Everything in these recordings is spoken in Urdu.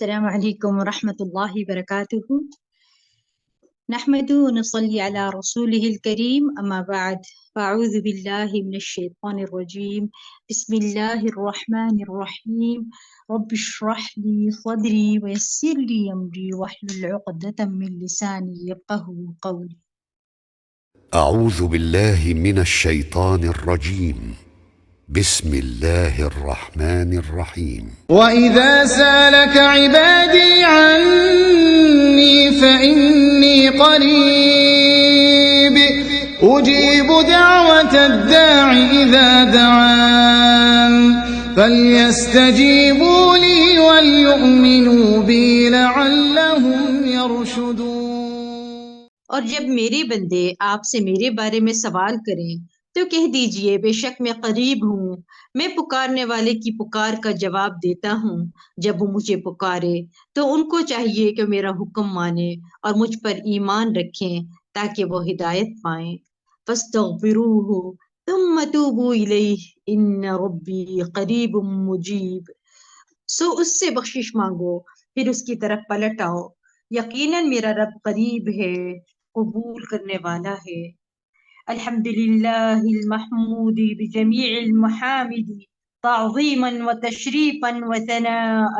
السلام عليكم ورحمة الله وبركاته. نحمد ونصلي على رسوله الكريم، أما بعد، فأعوذ بالله من الشيطان الرجيم. بسم الله الرحمن الرحيم. رب اشرح لي صدري ويسر لي أمري واحلل عقدة من لساني يفقهوا قولي. أعوذ بالله من الشيطان الرجيم. بسم الله الرحمن الرحيم. وإذا سالك عبادي عني فإني قريب أجيب دعوة الداع إذا دعان فليستجيبوا لي وليؤمنوا بي لعلهم يرشدون۔ اور جب میرے بندے آپ سے میرے بارے میں سوال کریں تو کہہ دیجئے بے شک میں قریب ہوں، میں پکارنے والے کی پکار کا جواب دیتا ہوں جب وہ مجھے پکارے۔ تو ان کو چاہیے کہ میرا حکم مانیں اور مجھ پر ایمان رکھیں تاکہ وہ ہدایت پائیں۔ فاستغفروہ ثم توبوا الیہ ان ربی قریب مجیب۔ سو اس سے بخشش مانگو پھر اس کی طرف پلٹ آؤ، یقیناً میرا رب قریب ہے، قبول کرنے والا ہے۔ الحمد للہ المحمود بجمیع المحامد تعظیما وتشریفا وثناء،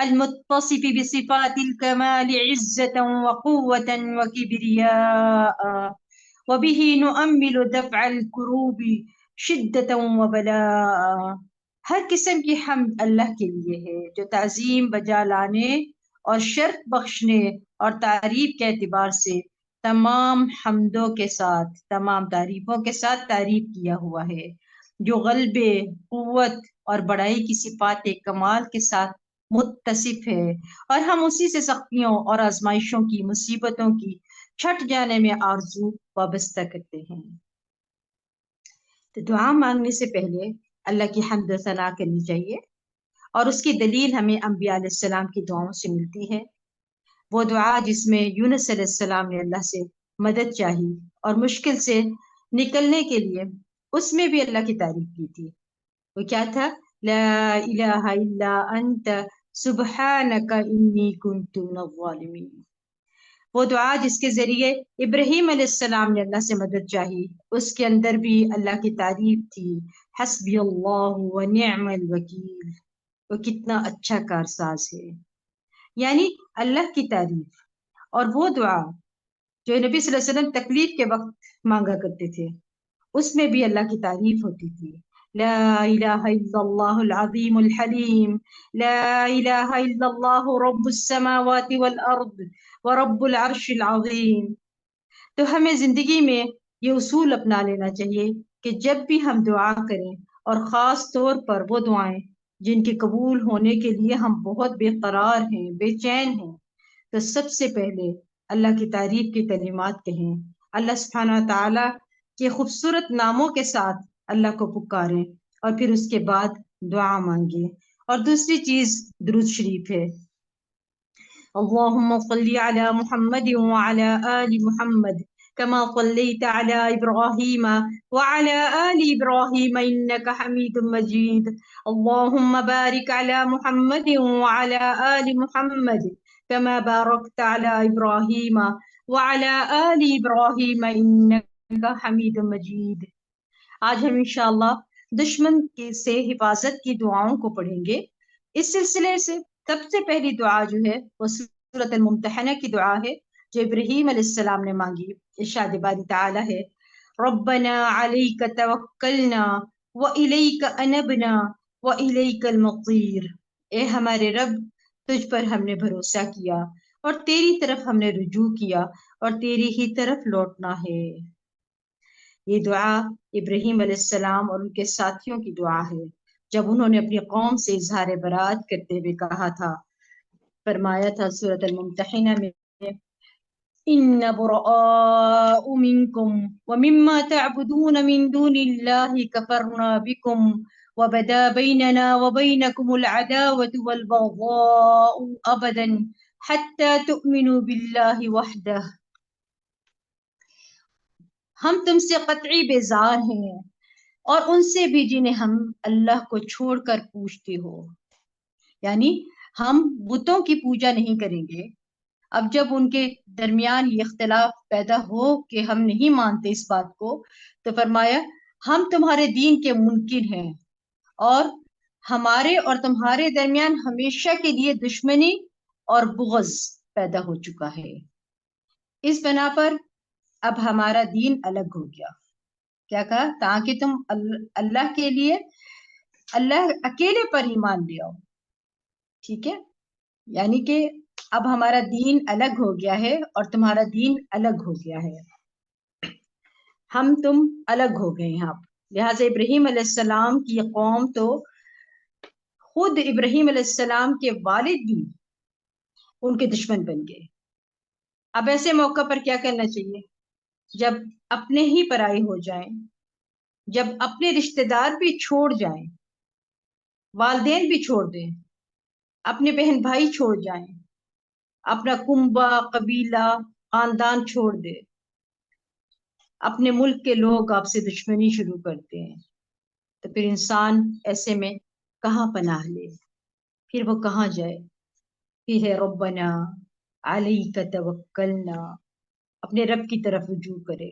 المتصف بصفات الكمال عزة وقوة وكبرياء، وبه نؤمل دفع الكروب شدة وبلاء۔ ہر قسم کی حمد اللہ کے لیے ہے جو تعظیم بجا لانے اور شرف بخشنے اور تعریف کے اعتبار سے تمام حمدوں کے ساتھ، تمام تعریفوں کے ساتھ تعریف کیا ہوا ہے، جو غلبے، قوت اور بڑائی کی صفات کمال کے ساتھ متصف ہے، اور ہم اسی سے سختیوں اور آزمائشوں کی، مصیبتوں کی چھٹ جانے میں آرزو وابستہ کرتے ہیں۔ تو دعا مانگنے سے پہلے اللہ کی حمد و ثنا کرنی چاہیے، اور اس کی دلیل ہمیں انبیاء علیہ السلام کی دعاؤں سے ملتی ہے۔ وہ دعا جس میں یونس علیہ السلام نے اللہ سے مدد چاہی اور مشکل سے نکلنے کے لیے اس میں بھی اللہ کی تعریف کی تھی۔ وہ کیا تھا؟ لا الہ الا انت سبحانک انی کنت من الظالمین۔ وہ دعا جس کے ذریعے ابراہیم علیہ السلام نے اللہ سے مدد چاہی، اس کے اندر بھی اللہ کی تعریف تھی، حسبی اللہ و نعم الوکیل، وہ کتنا اچھا کارساز ہے، یعنی اللہ کی تعریف۔ اور وہ دعا جو نبی صلی اللہ علیہ وسلم تکلیف کے وقت مانگا کرتے تھے، اس میں بھی اللہ کی تعریف ہوتی تھی۔ لا الہ الا اللہ العظیم الحلیم، لا الہ الا اللہ رب السماوات والارض ورب العرش العظیم۔ تو ہمیں زندگی میں یہ اصول اپنا لینا چاہیے کہ جب بھی ہم دعا کریں، اور خاص طور پر وہ دعائیں جن کے قبول ہونے کے لیے ہم بہت بے قرار ہیں، بے چین ہیں، تو سب سے پہلے اللہ کی تعریف کی کلمات کہیں، اللہ سبحانہ تعالیٰ کے خوبصورت ناموں کے ساتھ اللہ کو پکاریں، اور پھر اس کے بعد دعا مانگیں۔ اور دوسری چیز درود شریف ہے۔ اللهم صل على محمد وعلى آل محمد كما صليت على إبراهيم وعلى آل إبراهيم إنك حميد مجيد، اللهم بارك على محمد وعلى آل محمد كما باركت على إبراهيم وعلى آل إبراهيم إنك حميد مجيد۔ آج ہم انشاءاللہ دشمن سے حفاظت کی دعاؤں کو پڑھیں گے۔ اس سلسلے سے سب سے پہلی دعا جو ہے وہ سورۃ الممتحنہ کی دعا ہے، جو ابراہیم علیہ السلام نے مانگی۔ ارشاد باری تعالی ہے، ربنا علیک توکلنا والیک انبنا والیک المصیر۔ اے ہمارے رب، تجھ پر ہم نے بھروسہ کیا اور تیری طرف ہم نے رجوع کیا اور تیری ہی طرف لوٹنا ہے۔ یہ دعا ابراہیم علیہ السلام اور ان کے ساتھیوں کی دعا ہے جب انہوں نے اپنی قوم سے اظہار برات کرتے ہوئے کہا تھا، فرمایا تھا سورۃ الممتحنہ میں، ان براء منکم ومما تعبدون من دون اللہ کفرنا بکم وبدا بیننا وبینکم العداوۃ والبغضاء ابدا حتی تؤمنوا باللہ وحدہ۔ ہم تم سے قطعی بیزار ہیں، اور ان سے بھی جنہیں ہم اللہ کو چھوڑ کر پوجتے ہو، یعنی ہم بتوں کی پوجا نہیں کریں گے۔ اب جب ان کے درمیان یہ اختلاف پیدا ہو کہ ہم نہیں مانتے اس بات کو، تو فرمایا ہم تمہارے دین کے منکر ہیں، اور ہمارے اور تمہارے درمیان ہمیشہ کے لیے دشمنی اور بغض پیدا ہو چکا ہے۔ اس بنا پر اب ہمارا دین الگ ہو گیا۔ کیا کہا؟ تاکہ تم اللہ کے لیے، اللہ اکیلے پر ایمان لے آؤ۔ ٹھیک ہے، یعنی کہ اب ہمارا دین الگ ہو گیا ہے اور تمہارا دین الگ ہو گیا ہے، ہم تم الگ ہو گئے ہیں اب۔ لہٰذا ابراہیم علیہ السلام کی قوم تو خود ابراہیم علیہ السلام کے والد بھی ان کے دشمن بن گئے۔ اب ایسے موقع پر کیا کرنا چاہیے؟ جب اپنے ہی پرائے ہو جائیں، جب اپنے رشتہ دار بھی چھوڑ جائیں، والدین بھی چھوڑ دیں، اپنے بہن بھائی چھوڑ جائیں، اپنا کنبہ، قبیلہ، خاندان چھوڑ دے، اپنے ملک کے لوگ آپ سے دشمنی شروع کرتے ہیں، تو پھر انسان ایسے میں کہاں پناہ لے؟ پھر وہ کہاں جائے؟ پھر ہے ربنا علیک توکلنا، اپنے رب کی طرف رجوع کرے۔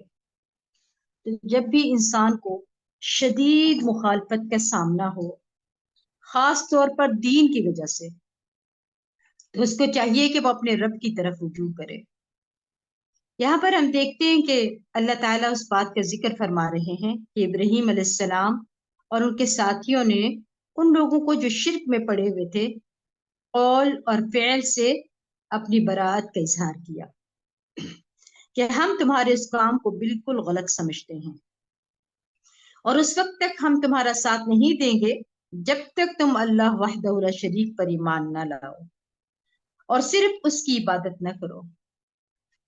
تو جب بھی انسان کو شدید مخالفت کا سامنا ہو، خاص طور پر دین کی وجہ سے، تو اس کو چاہیے کہ وہ اپنے رب کی طرف رجوع کرے۔ یہاں پر ہم دیکھتے ہیں کہ اللہ تعالیٰ اس بات کا ذکر فرما رہے ہیں کہ ابراہیم علیہ السلام اور ان کے ساتھیوں نے ان لوگوں کو جو شرک میں پڑے ہوئے تھے، قول اور فعل سے اپنی برات کا اظہار کیا کہ ہم تمہارے اس کام کو بالکل غلط سمجھتے ہیں، اور اس وقت تک ہم تمہارا ساتھ نہیں دیں گے جب تک تم اللہ وحدہ لا شریک پر ایمان نہ لاؤ اور صرف اس کی عبادت نہ کرو۔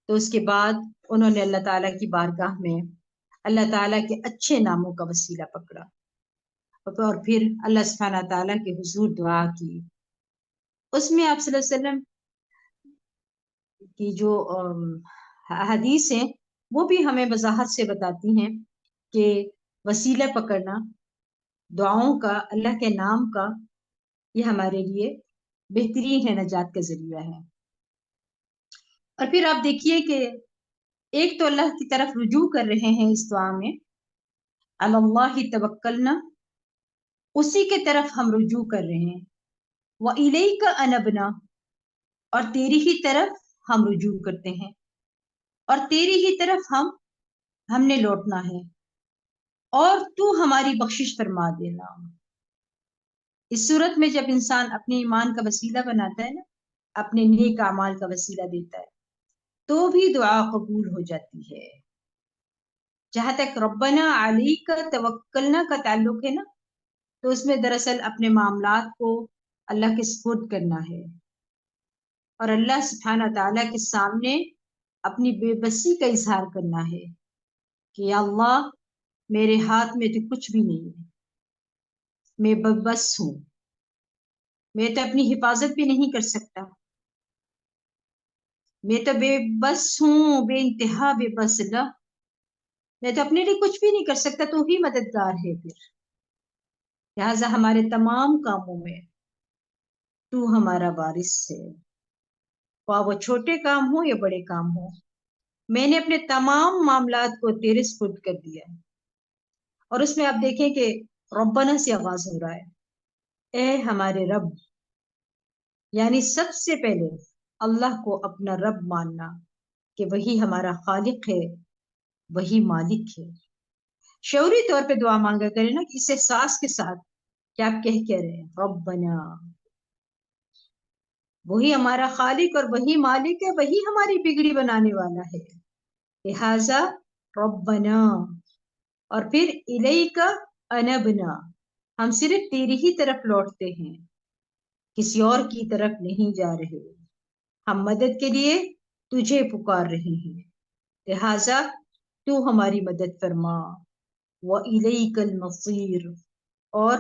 تو اس کے بعد انہوں نے اللہ تعالیٰ کی بارگاہ میں اللہ تعالیٰ کے اچھے ناموں کا وسیلہ پکڑا اور پھر اللہ سبحانہ تعالیٰ کے حضور دعا کی۔ اس میں آپ صلی اللہ علیہ وسلم کی جو حدیث ہیں وہ بھی ہمیں وضاحت سے بتاتی ہیں کہ وسیلہ پکڑنا دعاؤں کا، اللہ کے نام کا، یہ ہمارے لیے بہترین ہے، نجات کا ذریعہ ہے۔ اور پھر آپ دیکھیے کہ ایک تو اللہ کی طرف رجوع کر رہے ہیں اس دعا میں، علی اللہ توکلنا، اسی کے طرف ہم رجوع کر رہے ہیں، وَإِلَيْكَ أَنَبْنَا، اور تیری ہی طرف ہم رجوع کرتے ہیں، اور تیری ہی طرف ہم نے لوٹنا ہے، اور تو ہماری بخشش فرما دینا۔ اس صورت میں جب انسان اپنے ایمان کا وسیلہ بناتا ہے نا، اپنے نیک اعمال کا وسیلہ دیتا ہے، تو بھی دعا قبول ہو جاتی ہے۔ جہاں تک ربنا علیک توکلنا کا تعلق ہے نا، تو اس میں دراصل اپنے معاملات کو اللہ کے سپرد کرنا ہے، اور اللہ سبحانہ تعالیٰ کے سامنے اپنی بے بسی کا اظہار کرنا ہے کہ یا اللہ میرے ہاتھ میں تو کچھ بھی نہیں ہے، میں بس ہوں، میں تو اپنی حفاظت بھی نہیں کر سکتا، میں تو بے بس ہوں، بے انتہا بے بس، اللہ میں تو اپنے لیے کچھ بھی نہیں کر سکتا، تو ہی مددگار ہے۔ پھر لہٰذا ہمارے تمام کاموں میں تو ہمارا وارث ہے، خواہ وہ چھوٹے کام ہو یا بڑے کام ہو، میں نے اپنے تمام معاملات کو تیرے سپرد کر دیا ہے۔ اور اس میں آپ دیکھیں کہ ربنا سے آغاز ہو رہا ہے، اے ہمارے رب، یعنی سب سے پہلے اللہ کو اپنا رب ماننا کہ وہی ہمارا خالق ہے، وہی مالک ہے۔ شعوری طور پہ دعا مانگا کریں نا، کہ اس احساس کے ساتھ کہ آپ کہہ رہے ہیں ربنا، وہی ہمارا خالق اور وہی مالک ہے، وہی ہماری بگڑی بنانے والا ہے، لہذا ربنا، اور پھر الیک انبنا، ہم صرف تیری ہی طرف لوٹتے ہیں، کسی اور کی طرف نہیں جا رہے، ہم مدد کے لیے تجھے پکار رہے ہیں، لہذا تو ہماری مدد فرما۔ وَإِلَيْكَ الْمَصِيرُ، اور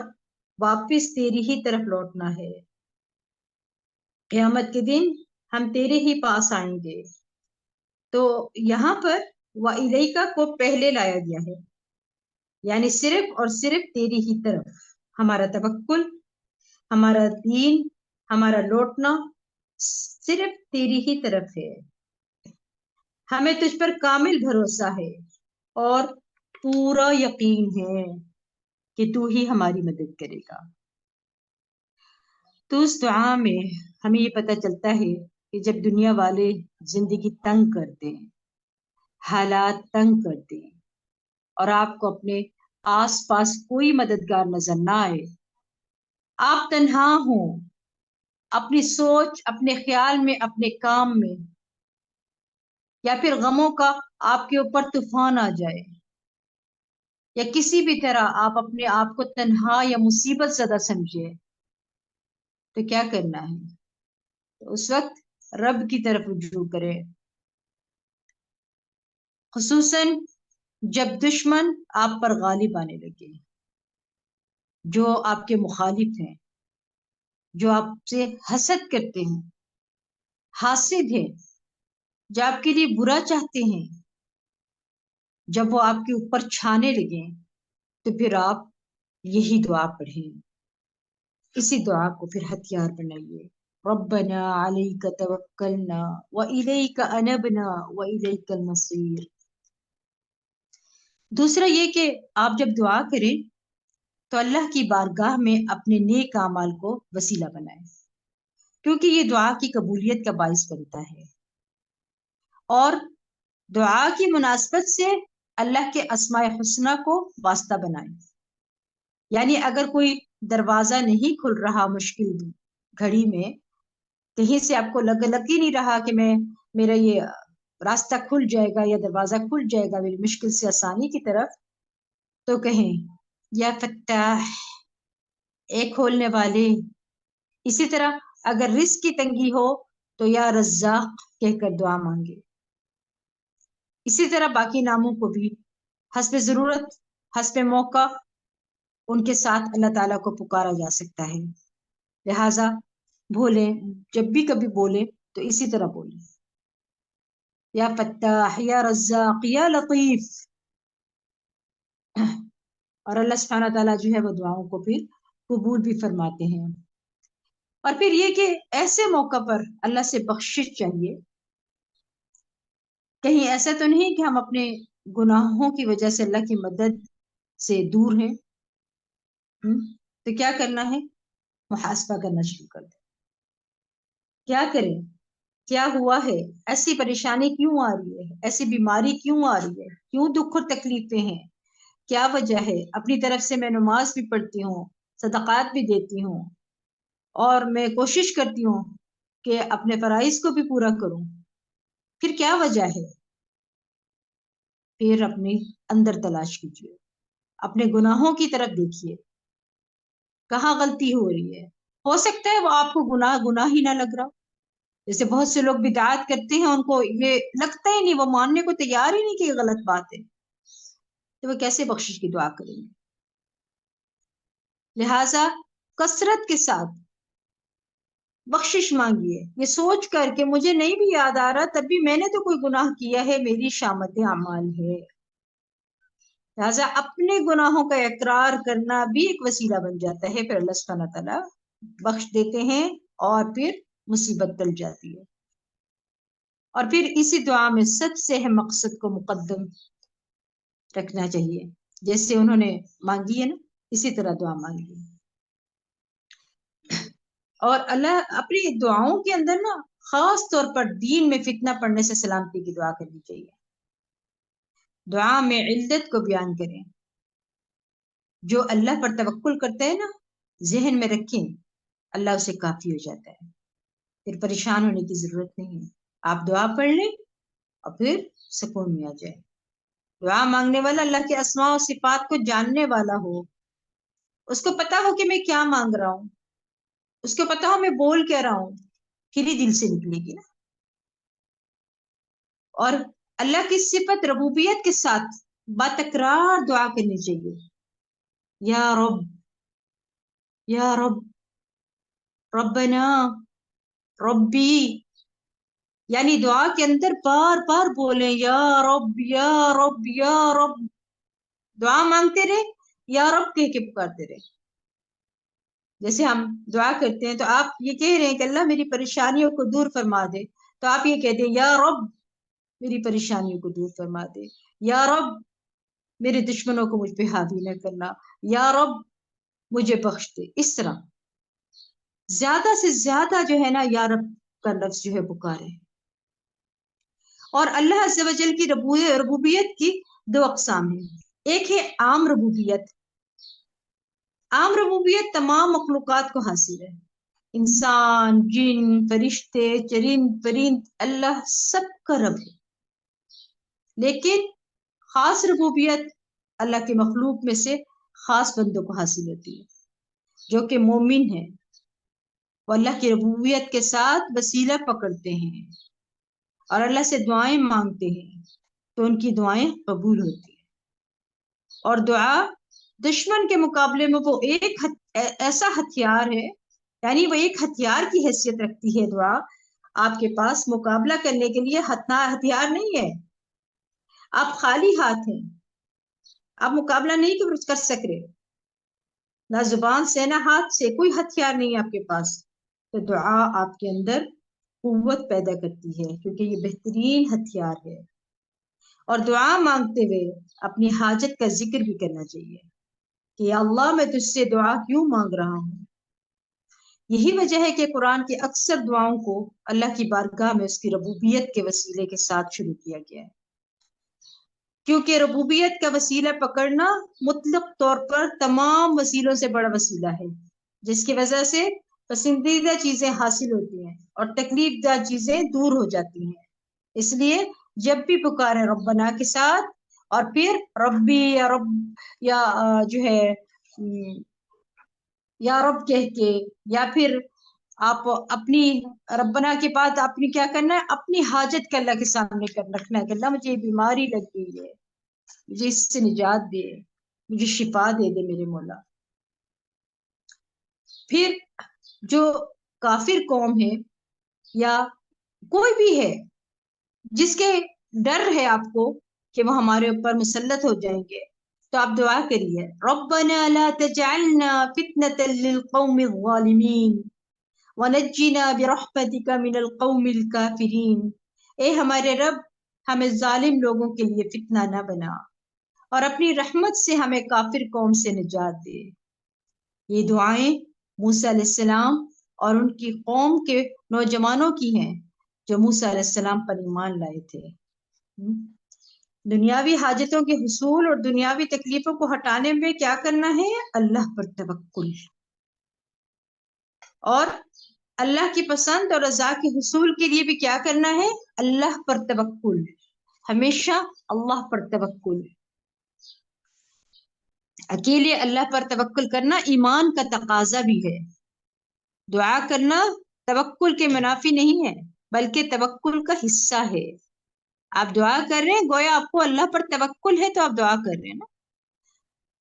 واپس تیری ہی طرف لوٹنا ہے، قیامت کے دن ہم تیرے ہی پاس آئیں گے۔ تو یہاں پر وَإِلَيْكَ کو پہلے لایا گیا ہے، یعنی صرف اور صرف تیری ہی طرف ہمارا توکل، ہمارا دین ہمارا لوٹنا صرف تیری ہی طرف ہے، ہمیں تجھ پر کامل بھروسہ ہے اور پورا یقین ہے کہ تو ہی ہماری مدد کرے گا۔ تو اس دعا میں ہمیں یہ پتہ چلتا ہے کہ جب دنیا والے زندگی تنگ کر دیں، حالات تنگ کر دیں اور آپ کو اپنے آس پاس کوئی مددگار نظر نہ آئے، آپ تنہا ہوں اپنی سوچ، اپنے خیال میں، اپنے کام میں، یا پھر غموں کا آپ کے اوپر طوفان آ جائے، یا کسی بھی طرح آپ اپنے آپ کو تنہا یا مصیبت زدہ سمجھے، تو کیا کرنا ہے؟ تو اس وقت رب کی طرف رجوع کرے، خصوصاً جب دشمن آپ پر غالب آنے لگے، جو آپ کے مخالف ہیں، جو آپ سے حسد کرتے ہیں، حاسد ہیں، جو آپ کے لیے برا چاہتے ہیں، جب وہ آپ کے اوپر چھانے لگیں، تو پھر آپ یہی دعا پڑھیں، اسی دعا کو پھر ہتھیار بنائیے، ربنا علیک توکلنا والیک انبنا والیک المصیر۔ دوسرا یہ کہ آپ جب دعا کریں تو اللہ کی بارگاہ میں اپنے نیک اعمال کو وسیلہ بنائیں، کیونکہ یہ دعا کی قبولیت کا باعث بنتا ہے، اور دعا کی مناسبت سے اللہ کے اسماء حسنہ کو واسطہ بنائیں۔ یعنی اگر کوئی دروازہ نہیں کھل رہا مشکل گھڑی میں، کہیں سے آپ کو لگ ہی نہیں رہا کہ میرا یہ راستہ کھل جائے گا یا دروازہ کھل جائے گا میری مشکل سے آسانی کی طرف، تو کہیں یا فتاح، اے کھولنے والے۔ اسی طرح اگر رزق کی تنگی ہو تو یا رزاق کہہ کر دعا مانگے۔ اسی طرح باقی ناموں کو بھی حسب ضرورت، حسب موقع ان کے ساتھ اللہ تعالیٰ کو پکارا جا سکتا ہے، لہٰذا بولیں، جب بھی کبھی بولیں تو اسی طرح بولیں، یا فتاح یا رزاق یا لطیف، اور اللہ سبحانہ تعالیٰ جو ہے وہ دعاؤں کو پھر قبول بھی فرماتے ہیں۔ اور پھر یہ کہ ایسے موقع پر اللہ سے بخشش چاہیے، کہیں ایسا تو نہیں کہ ہم اپنے گناہوں کی وجہ سے اللہ کی مدد سے دور ہیں، تو کیا کرنا ہے؟ محاسبہ کرنا شروع کر دیں، کیا کریں، کیا ہوا ہے، ایسی پریشانی کیوں آ رہی ہے، ایسی بیماری کیوں آ رہی ہے، کیوں دکھ اور تکلیفیں ہیں، کیا وجہ ہے؟ اپنی طرف سے میں نماز بھی پڑھتی ہوں، صدقات بھی دیتی ہوں، اور میں کوشش کرتی ہوں کہ اپنے فرائض کو بھی پورا کروں، پھر کیا وجہ ہے؟ پھر اپنے اندر تلاش کیجیے، اپنے گناہوں کی طرف دیکھیے، کہاں غلطی ہو رہی ہے۔ ہو سکتا ہے وہ آپ کو گناہ ہی نہ لگ رہا، جیسے بہت سے لوگ بدعات کرتے ہیں، ان کو یہ لگتا ہی نہیں، وہ ماننے کو تیار ہی نہیں کہ یہ غلط بات ہے، تو وہ کیسے بخشش کی دعا کریں گے؟ لہٰذا کثرت کے ساتھ بخشش مانگیے، یہ سوچ کر کہ مجھے نہیں بھی یاد آ رہا تب بھی میں نے تو کوئی گناہ کیا ہے، میری شامت اعمال ہے۔ لہٰذا اپنے گناہوں کا اقرار کرنا بھی ایک وسیلہ بن جاتا ہے، پھر اللہ سبحانہ تعالیٰ بخش دیتے ہیں اور پھر مصیبت ٹل جاتی ہے۔ اور پھر اسی دعا میں سب سے اہم مقصد کو مقدم رکھنا چاہیے، جیسے انہوں نے مانگی ہے نا، اسی طرح دعا مانگی، اور اللہ اپنی دعاؤں کے اندر نا خاص طور پر دین میں فتنہ پڑنے سے سلامتی کی دعا کرنی چاہیے، دعا میں علت کو بیان کریں، جو اللہ پر توکل کرتا ہے نا، ذہن میں رکھیں، اللہ اسے کافی ہو جاتا ہے، پھر پریشان ہونے کی ضرورت نہیں ہے، آپ دعا پڑھ لیں اور پھر سکون میں آ جائے۔ دعا مانگنے والا اللہ کے اسماء و صفات کو جاننے والا ہو، اس کو پتا ہو کہ میں کیا مانگ رہا ہوں، اس کو پتا ہو میں بول کیا رہا ہوں، پھر ہی دل سے نکلے گی نا۔ اور اللہ کی صفت ربوبیت کے ساتھ باتکرار دعا کرنی چاہیے، یا رب، یا رب، ربنا، ربی، یعنی دعا کے اندر بار بار بولیں یا رب یا رب یا رب، دعا مانگتے رہے، یا رب کہہ کے پکارتے رہے، جیسے ہم دعا کرتے ہیں تو آپ یہ کہہ رہے ہیں کہ اللہ میری پریشانیوں کو دور فرما دے، تو آپ یہ کہتے ہیں یا رب میری پریشانیوں کو دور فرما دے، یا رب میرے دشمنوں کو مجھ پہ حاوی نہ کرنا، یا رب مجھے بخش دے۔ اس طرح زیادہ سے زیادہ جو ہے نا یا رب کا لفظ جو ہے پکارے۔ اور اللہ عز و جل کی ربوبیت کی دو اقسام ہیں، ایک ہے عام ربوبیت۔ عام ربوبیت تمام مخلوقات کو حاصل ہے، انسان، جن، فرشتے، چرند پرند، اللہ سب کا رب ہے۔ لیکن خاص ربوبیت اللہ کے مخلوق میں سے خاص بندوں کو حاصل ہوتی ہے، جو کہ مومن ہیں، وہ اللہ کی ربوبیت کے ساتھ وسیلہ پکڑتے ہیں اور اللہ سے دعائیں مانگتے ہیں تو ان کی دعائیں قبول ہوتی ہیں۔ اور دعا دشمن کے مقابلے میں وہ ایک ایسا ہتھیار ہے، یعنی وہ ایک ہتھیار کی حیثیت رکھتی ہے دعا، آپ کے پاس مقابلہ کرنے کے لیے ہتھیار نہیں ہے، آپ خالی ہاتھ ہیں، آپ مقابلہ نہیں کر سک رہے، نہ زبان سے نہ ہاتھ سے، کوئی ہتھیار نہیں آپ کے پاس، تو دعا آپ کے اندر قوت پیدا کرتی ہے، کیونکہ یہ بہترین ہتھیار ہے۔ اور دعا مانگتے ہوئے اپنی حاجت کا ذکر بھی کرنا چاہیے کہ یا اللہ میں تجھ سے دعا کیوں مانگ رہا ہوں۔ یہی وجہ ہے کہ قرآن کے اکثر دعاؤں کو اللہ کی بارگاہ میں اس کی ربوبیت کے وسیلے کے ساتھ شروع کیا گیا ہے، کیونکہ ربوبیت کا وسیلہ پکڑنا مطلق طور پر تمام وسیلوں سے بڑا وسیلہ ہے، جس کی وجہ سے پسندیدہ چیزیں حاصل ہوتی ہیں اور تکلیف دہ چیزیں دور ہو جاتی ہیں۔ اس لیے جب بھی پکاریں ربنا کے ساتھ، اور پھر ربی یا رب یا جو ہے یا رب کہہ کے، یا پھر آپ اپنی ربنا کے بعد اپنی کیا کرنا ہے، اپنی حاجت کے اللہ کے سامنے رکھنا ہے کہ اللہ مجھے یہ بیماری لگ گئی ہے، مجھے اس سے نجات دے، مجھے شفا دے دے میرے مولا۔ پھر جو کافر قوم ہے یا کوئی بھی ہے جس کے ڈر ہے آپ کو کہ وہ ہمارے اوپر مسلط ہو جائیں گے، تو آپ دعا کریے ربنا لا تجعلنا فتنة للقوم الظالمین ونجنا برحمتک من القوم الکافرین۔ اے ہمارے رب ہمیں ظالم لوگوں کے لیے فتنہ نہ بنا اور اپنی رحمت سے ہمیں کافر قوم سے نجات دے۔ یہ دعائیں موسیٰ علیہ السلام اور ان کی قوم کے نوجوانوں کی ہیں جو موسیٰ علیہ السلام پر ایمان لائے تھے۔ دنیاوی حاجتوں کے حصول اور دنیاوی تکلیفوں کو ہٹانے میں کیا کرنا ہے؟ اللہ پر توکل، اور اللہ کی پسند اور رضا کے حصول کے لیے بھی کیا کرنا ہے؟ اللہ پر توکل، ہمیشہ اللہ پر توکل۔ اکیلے اللہ پر توکل کرنا ایمان کا تقاضا بھی ہے۔ دعا کرنا توکل کے منافی نہیں ہے، بلکہ توکل کا حصہ ہے۔ آپ دعا کر رہے ہیں گویا آپ کو اللہ پر توکل ہے تو آپ دعا کر رہے ہیں نا۔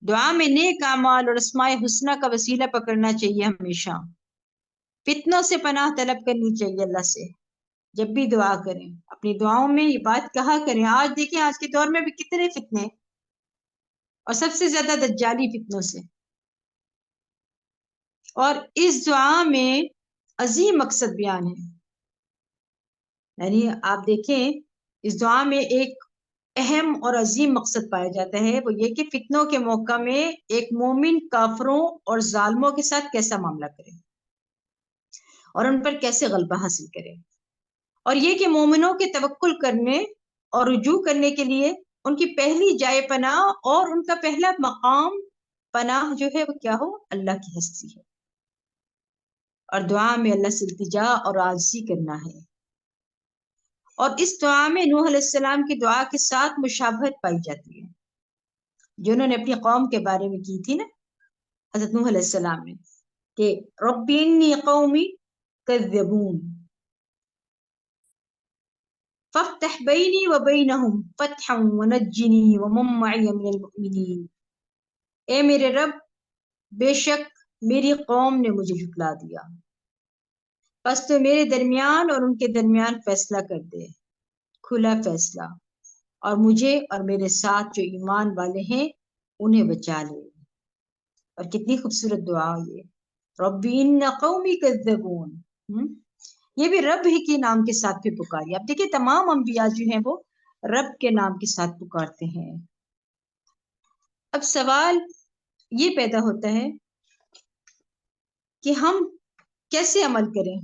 دعا میں نیک اعمال اور اسماء حسنہ کا وسیلہ پکڑنا چاہیے، ہمیشہ فتنوں سے پناہ طلب کرنی چاہیے اللہ سے۔ جب بھی دعا کریں اپنی دعاؤں میں یہ بات کہا کریں۔ آج دیکھیں آج کے دور میں بھی کتنے فتنے، اور سب سے زیادہ دجالی فتنوں سے، اور اس دعا میں عظیم مقصد بیان ہے۔ یعنی آپ دیکھیں اس دعا میں ایک اہم اور عظیم مقصد پایا جاتا ہے، وہ یہ کہ فتنوں کے موقع میں ایک مومن کافروں اور ظالموں کے ساتھ کیسا معاملہ کرے اور ان پر کیسے غلبہ حاصل کرے، اور یہ کہ مومنوں کے توکل کرنے اور رجوع کرنے کے لیے ان کی پہلی جائے پناہ اور ان کا پہلا مقام پناہ جو ہے وہ کیا ہو؟ اللہ کی ہستی ہے، اور دعا میں اللہ سے التجا اور عاجزی کرنا ہے۔ اور اس دعا میں نوح علیہ السلام کی دعا کے ساتھ مشابہت پائی جاتی ہے جو انہوں نے اپنی قوم کے بارے میں کی تھی نا، حضرت نوح علیہ السلام نے، کہ رب انی قومی کذبون فافتح بینی وبینہم فتحا ونجنی ومن معی من المؤمنین۔ اے میرے رب بے شک میری قوم نے مجھے جھٹلا دیا، پس تو میرے درمیان اور ان کے درمیان فیصلہ کر دے، کھلا فیصلہ، اور مجھے اور میرے ساتھ جو ایمان والے ہیں انہیں بچا لے۔ اور کتنی خوبصورت دعا یہ، رب ان قومی کذبون، یہ بھی رب ہی کے نام کے ساتھ پہ پکاری. اب دیکھیں تمام انبیاء جو ہیں وہ رب کے نام کے ساتھ پکارتے ہیں. اب سوال یہ پیدا ہوتا ہے کہ ہم کیسے عمل کریں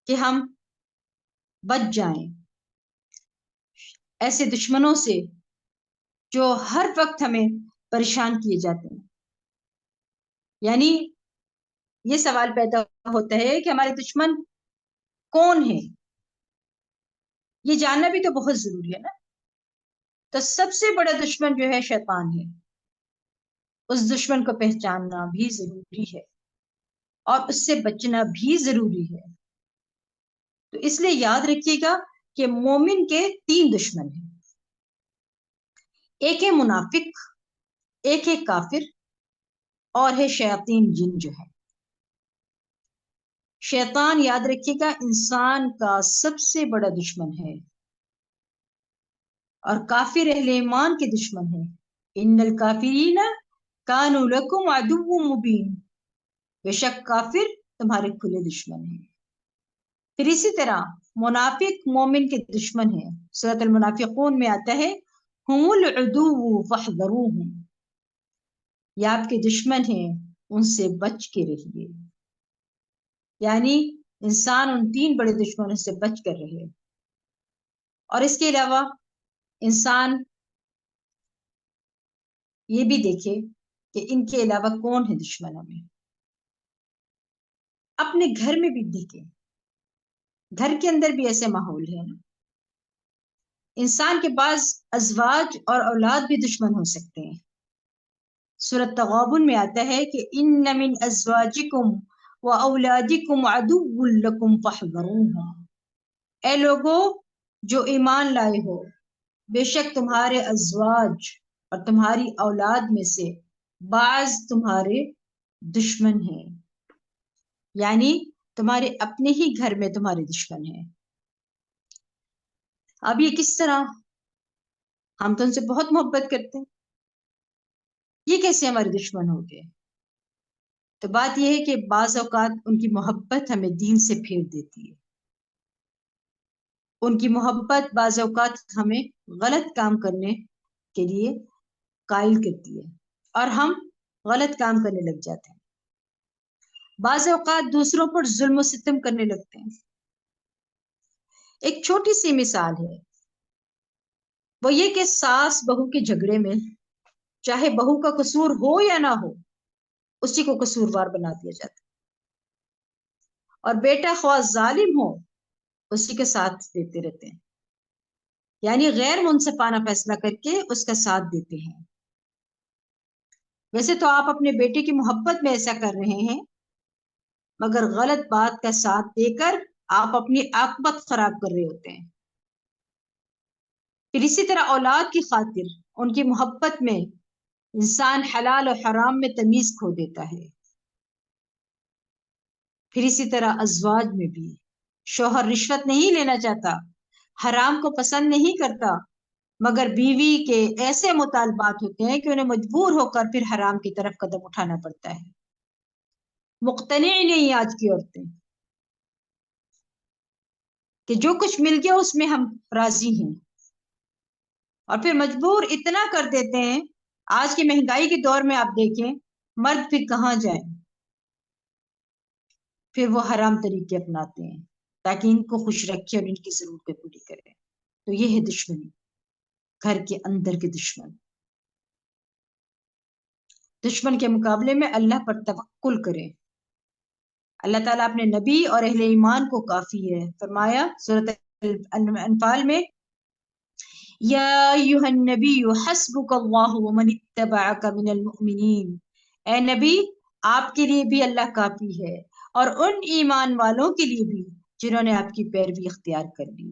کہ ہم بچ جائیں ایسے دشمنوں سے جو ہر وقت ہمیں پریشان کیے جاتے ہیں. یعنی یہ سوال پیدا ہوتا ہے کہ ہمارے دشمن کون ہیں، یہ جاننا بھی تو بہت ضروری ہے نا. تو سب سے بڑا دشمن جو ہے شیطان ہے، اس دشمن کو پہچاننا بھی ضروری ہے اور اس سے بچنا بھی ضروری ہے. تو اس لیے یاد رکھیے گا کہ مومن کے 3 دشمن ہیں، ایک ہے منافق، ایک ہے کافر، اور ہے شیاطین جن جو ہے. شیطان یاد رکھیے گا انسان کا سب سے بڑا دشمن ہے اور کافر اہل ایمان کے دشمن ہے. ان الکافرین کانوا لکم عدو مبین، بے شک کافر تمہارے کھلے دشمن ہیں. پھر اسی طرح منافق مومن کے دشمن ہیں. سورۃ المنافقون میں آتا ہے ہم العدو فاحذروہم، یہ آپ کے دشمن ہیں ان سے بچ کے رہیے. یعنی انسان ان 3 بڑے دشمنوں سے بچ کر رہے. اور اس کے علاوہ انسان یہ بھی دیکھے کہ ان کے علاوہ کون ہے دشمنوں میں. اپنے گھر میں بھی دیکھیں، گھر کے اندر بھی ایسے ماحول ہے نا. انسان کے پاس ازواج اور اولاد بھی دشمن ہو سکتے ہیں. سورۃ تغابن میں آتا ہے کہ ان من ازواجکم و اولادکم عدو لکم فاحذروہم، اے لوگوں جو ایمان لائے ہو، بے شک تمہارے ازواج اور تمہاری اولاد میں سے بعض تمہارے دشمن ہیں. یعنی تمہارے اپنے ہی گھر میں تمہارے دشمن ہیں. اب یہ کس طرح؟ ہم تو ان سے بہت محبت کرتے ہیں، یہ کیسے ہمارے دشمن ہو گئے؟ تو بات یہ ہے کہ بعض اوقات ان کی محبت ہمیں دین سے پھیر دیتی ہے. ان کی محبت بعض اوقات ہمیں غلط کام کرنے کے لیے قائل کرتی ہے اور ہم غلط کام کرنے لگ جاتے ہیں. بعض اوقات دوسروں پر ظلم و ستم کرنے لگتے ہیں. ایک چھوٹی سی مثال ہے، وہ یہ کہ ساس بہو کے جھگڑے میں چاہے بہو کا قصور ہو یا نہ ہو اسی کو قصوروار بنا دیا جاتا ہے، اور بیٹا خواہ ظالم ہو اسی کے ساتھ دیتے رہتے ہیں. یعنی غیر منصفانہ فیصلہ کر کے اس کا ساتھ دیتے ہیں. ویسے تو آپ اپنے بیٹے کی محبت میں ایسا کر رہے ہیں، مگر غلط بات کا ساتھ دے کر آپ اپنی عاقبت خراب کر رہے ہوتے ہیں. پھر اسی طرح اولاد کی خاطر ان کی محبت میں انسان حلال اور حرام میں تمیز کھو دیتا ہے. پھر اسی طرح ازواج میں بھی شوہر رشوت نہیں لینا چاہتا، حرام کو پسند نہیں کرتا، مگر بیوی کے ایسے مطالبات ہوتے ہیں کہ انہیں مجبور ہو کر پھر حرام کی طرف قدم اٹھانا پڑتا ہے. مقتنع نہیں آج کی عورتیں کہ جو کچھ مل گیا اس میں ہم راضی ہیں، اور پھر مجبور اتنا کر دیتے ہیں. آج کی مہنگائی کے دور میں آپ دیکھیں مرد پھر کہاں جائیں، پھر وہ حرام طریقے اپناتے ہیں تاکہ ان کو خوش رکھے اور ان کی ضرورتیں پوری کرے. تو یہ ہے دشمنی، گھر کے اندر کے دشمن. دشمن کے مقابلے میں اللہ پر توکل کریں. اللہ تعالیٰ اپنے نبی اور اہل ایمان کو کافی ہے. فرمایا سورۃ انفال میں یا ایھا النبی حسبک اللہ ومن اتبعک من المؤمنین، اے نبی آپ کے لیے بھی اللہ کافی ہے اور ان ایمان والوں کے لیے بھی جنہوں نے آپ کی پیروی اختیار کر لی.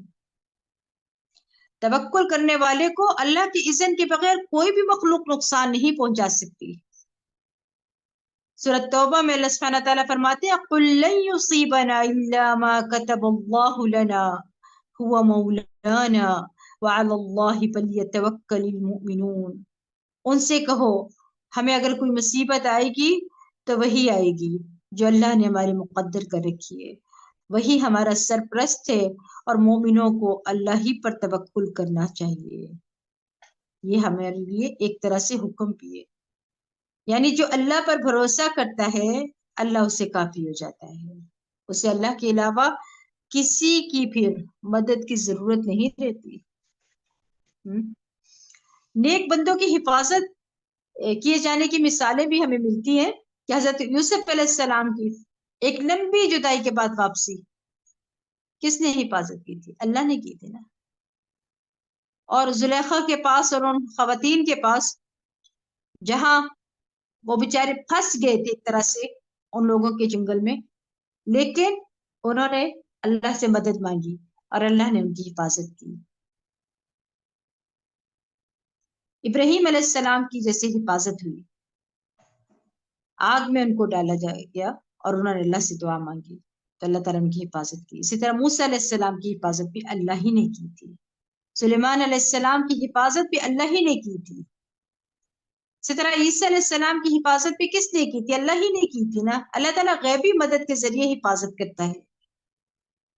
توکل کرنے والے کو اللہ کی اذن کے بغیر کوئی بھی مخلوق نقصان نہیں پہنچا سکتی. سورۃ توبہ میں اللہ سبحانہ تعالیٰ فرماتے ہیں قل لن یصیبنا الا ما كتب اللہ لنا هو مولانا وعلى اللہ فلیتوکل المؤمنون. ان سے کہو ہمیں اگر کوئی مصیبت آئے گی تو وہی آئے گی جو اللہ نے ہماری مقدر کر رکھی ہے، وہی ہمارا سرپرست ہے، اور مومنوں کو اللہ ہی پر توکل کرنا چاہیے۔ یہ ہمارے لیے ایک طرح سے حکم بھی ہے، یعنی جو اللہ پر بھروسہ کرتا ہے اللہ اسے کافی ہو جاتا ہے، اسے اللہ کے علاوہ کسی کی پھر مدد کی ضرورت نہیں رہتی۔ نیک بندوں کی حفاظت کیے جانے کی مثالیں بھی ہمیں ملتی ہیں کہ حضرت یوسف علیہ السلام کی ایک لمبی جدائی کے بعد واپسی کس نے حفاظت کی تھی؟ اللہ نے کی تھی نا۔ اور زلیخا کے پاس اور ان خواتین کے پاس جہاں وہ بیچارے پھنس گئے تھے ایک طرح سے ان لوگوں کے جنگل میں، لیکن انہوں نے اللہ سے مدد مانگی اور اللہ نے ان کی حفاظت کی۔ ابراہیم علیہ السلام کی جیسے حفاظت ہوئی، آگ میں ان کو ڈالا گیا اور انہوں نے اللہ سے دعا مانگی تو اللہ تعالیٰ نے ان کی حفاظت کی۔ اسی طرح موسیٰ علیہ السلام کی حفاظت بھی اللہ ہی نے کی تھی، سلیمان علیہ السلام کی حفاظت بھی اللہ ہی نے کی تھی، اسی طرح عیسیٰ علیہ السلام کی حفاظت بھی کس نے کی تھی؟ اللہ ہی نے کی تھی نا۔ اللہ تعالیٰ غیبی مدد کے ذریعے حفاظت کرتا ہے،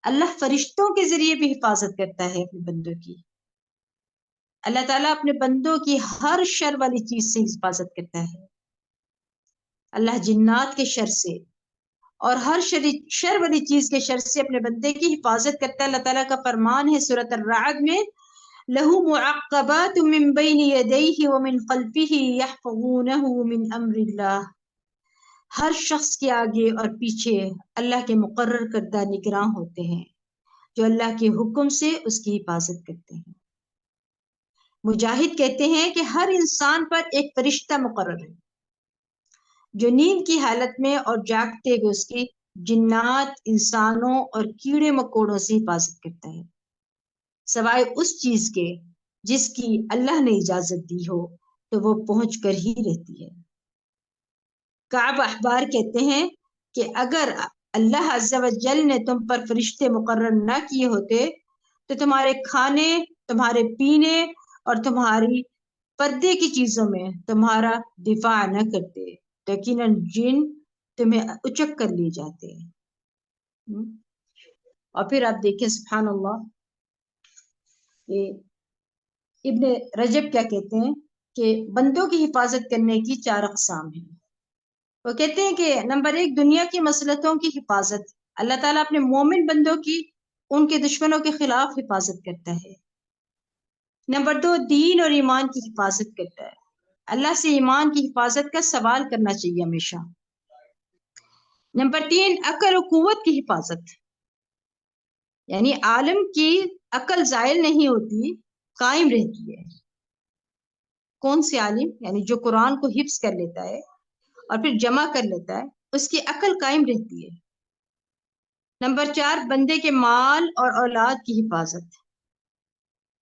اللہ فرشتوں کے ذریعے بھی حفاظت کرتا ہے اپنے بندوں کی۔ اللہ تعالیٰ اپنے بندوں کی ہر شر والی چیز سے حفاظت کرتا ہے، اللہ جنات کے شر سے اور ہر شر والی چیز کے شر سے اپنے بندے کی حفاظت کرتا ہے۔ اللہ تعالیٰ کا فرمان ہے سورۃ الرعد میں، لَهُ مُعَقَّبَاتٌ مِّن بَيْنِ يَدَيْهِ وَمِن خَلْفِهِ يَحْفَظُونَهُ مِنْ أَمْرِ اللَّهِ۔ ہر شخص کے آگے اور پیچھے اللہ کے مقرر کردہ نگراں ہوتے ہیں جو اللہ کے حکم سے اس کی حفاظت کرتے ہیں۔ مجاہد کہتے ہیں کہ ہر انسان پر ایک فرشتہ مقرر ہے جو نیند کی حالت میں اور جاگتے ہوئے اس کی جنات، انسانوں اور کیڑے مکوڑوں سے حفاظت کرتا ہے، سوائے اس چیز کے جس کی اللہ نے اجازت دی ہو تو وہ پہنچ کر ہی رہتی ہے۔ کعب احبار کہتے ہیں کہ اگر اللہ عز و جل نے تم پر فرشتے مقرر نہ کیے ہوتے تو تمہارے کھانے، تمہارے پینے اور تمہاری پردے کی چیزوں میں تمہارا دفاع نہ کرتے، یقیناً جن تمہیں اچک کر لے جاتے۔ اور پھر آپ دیکھیں سبحان اللہ، ابن رجب کیا کہتے ہیں کہ بندوں کی حفاظت کرنے کی 4 اقسام ہیں۔ وہ کہتے ہیں کہ نمبر 1 دنیا کی مصلحتوں کی حفاظت، اللہ تعالیٰ اپنے مومن بندوں کی ان کے دشمنوں کے خلاف حفاظت کرتا ہے۔ نمبر 2 دین اور ایمان کی حفاظت کرتا ہے، اللہ سے ایمان کی حفاظت کا سوال کرنا چاہیے ہمیشہ۔ نمبر 3 عقل و قوت کی حفاظت، یعنی عالم کی عقل زائل نہیں ہوتی، قائم رہتی ہے۔ کون سے عالم؟ یعنی جو قرآن کو حفظ کر لیتا ہے اور پھر جمع کر لیتا ہے، اس کی عقل قائم رہتی ہے۔ نمبر 4 بندے کے مال اور اولاد کی حفاظت،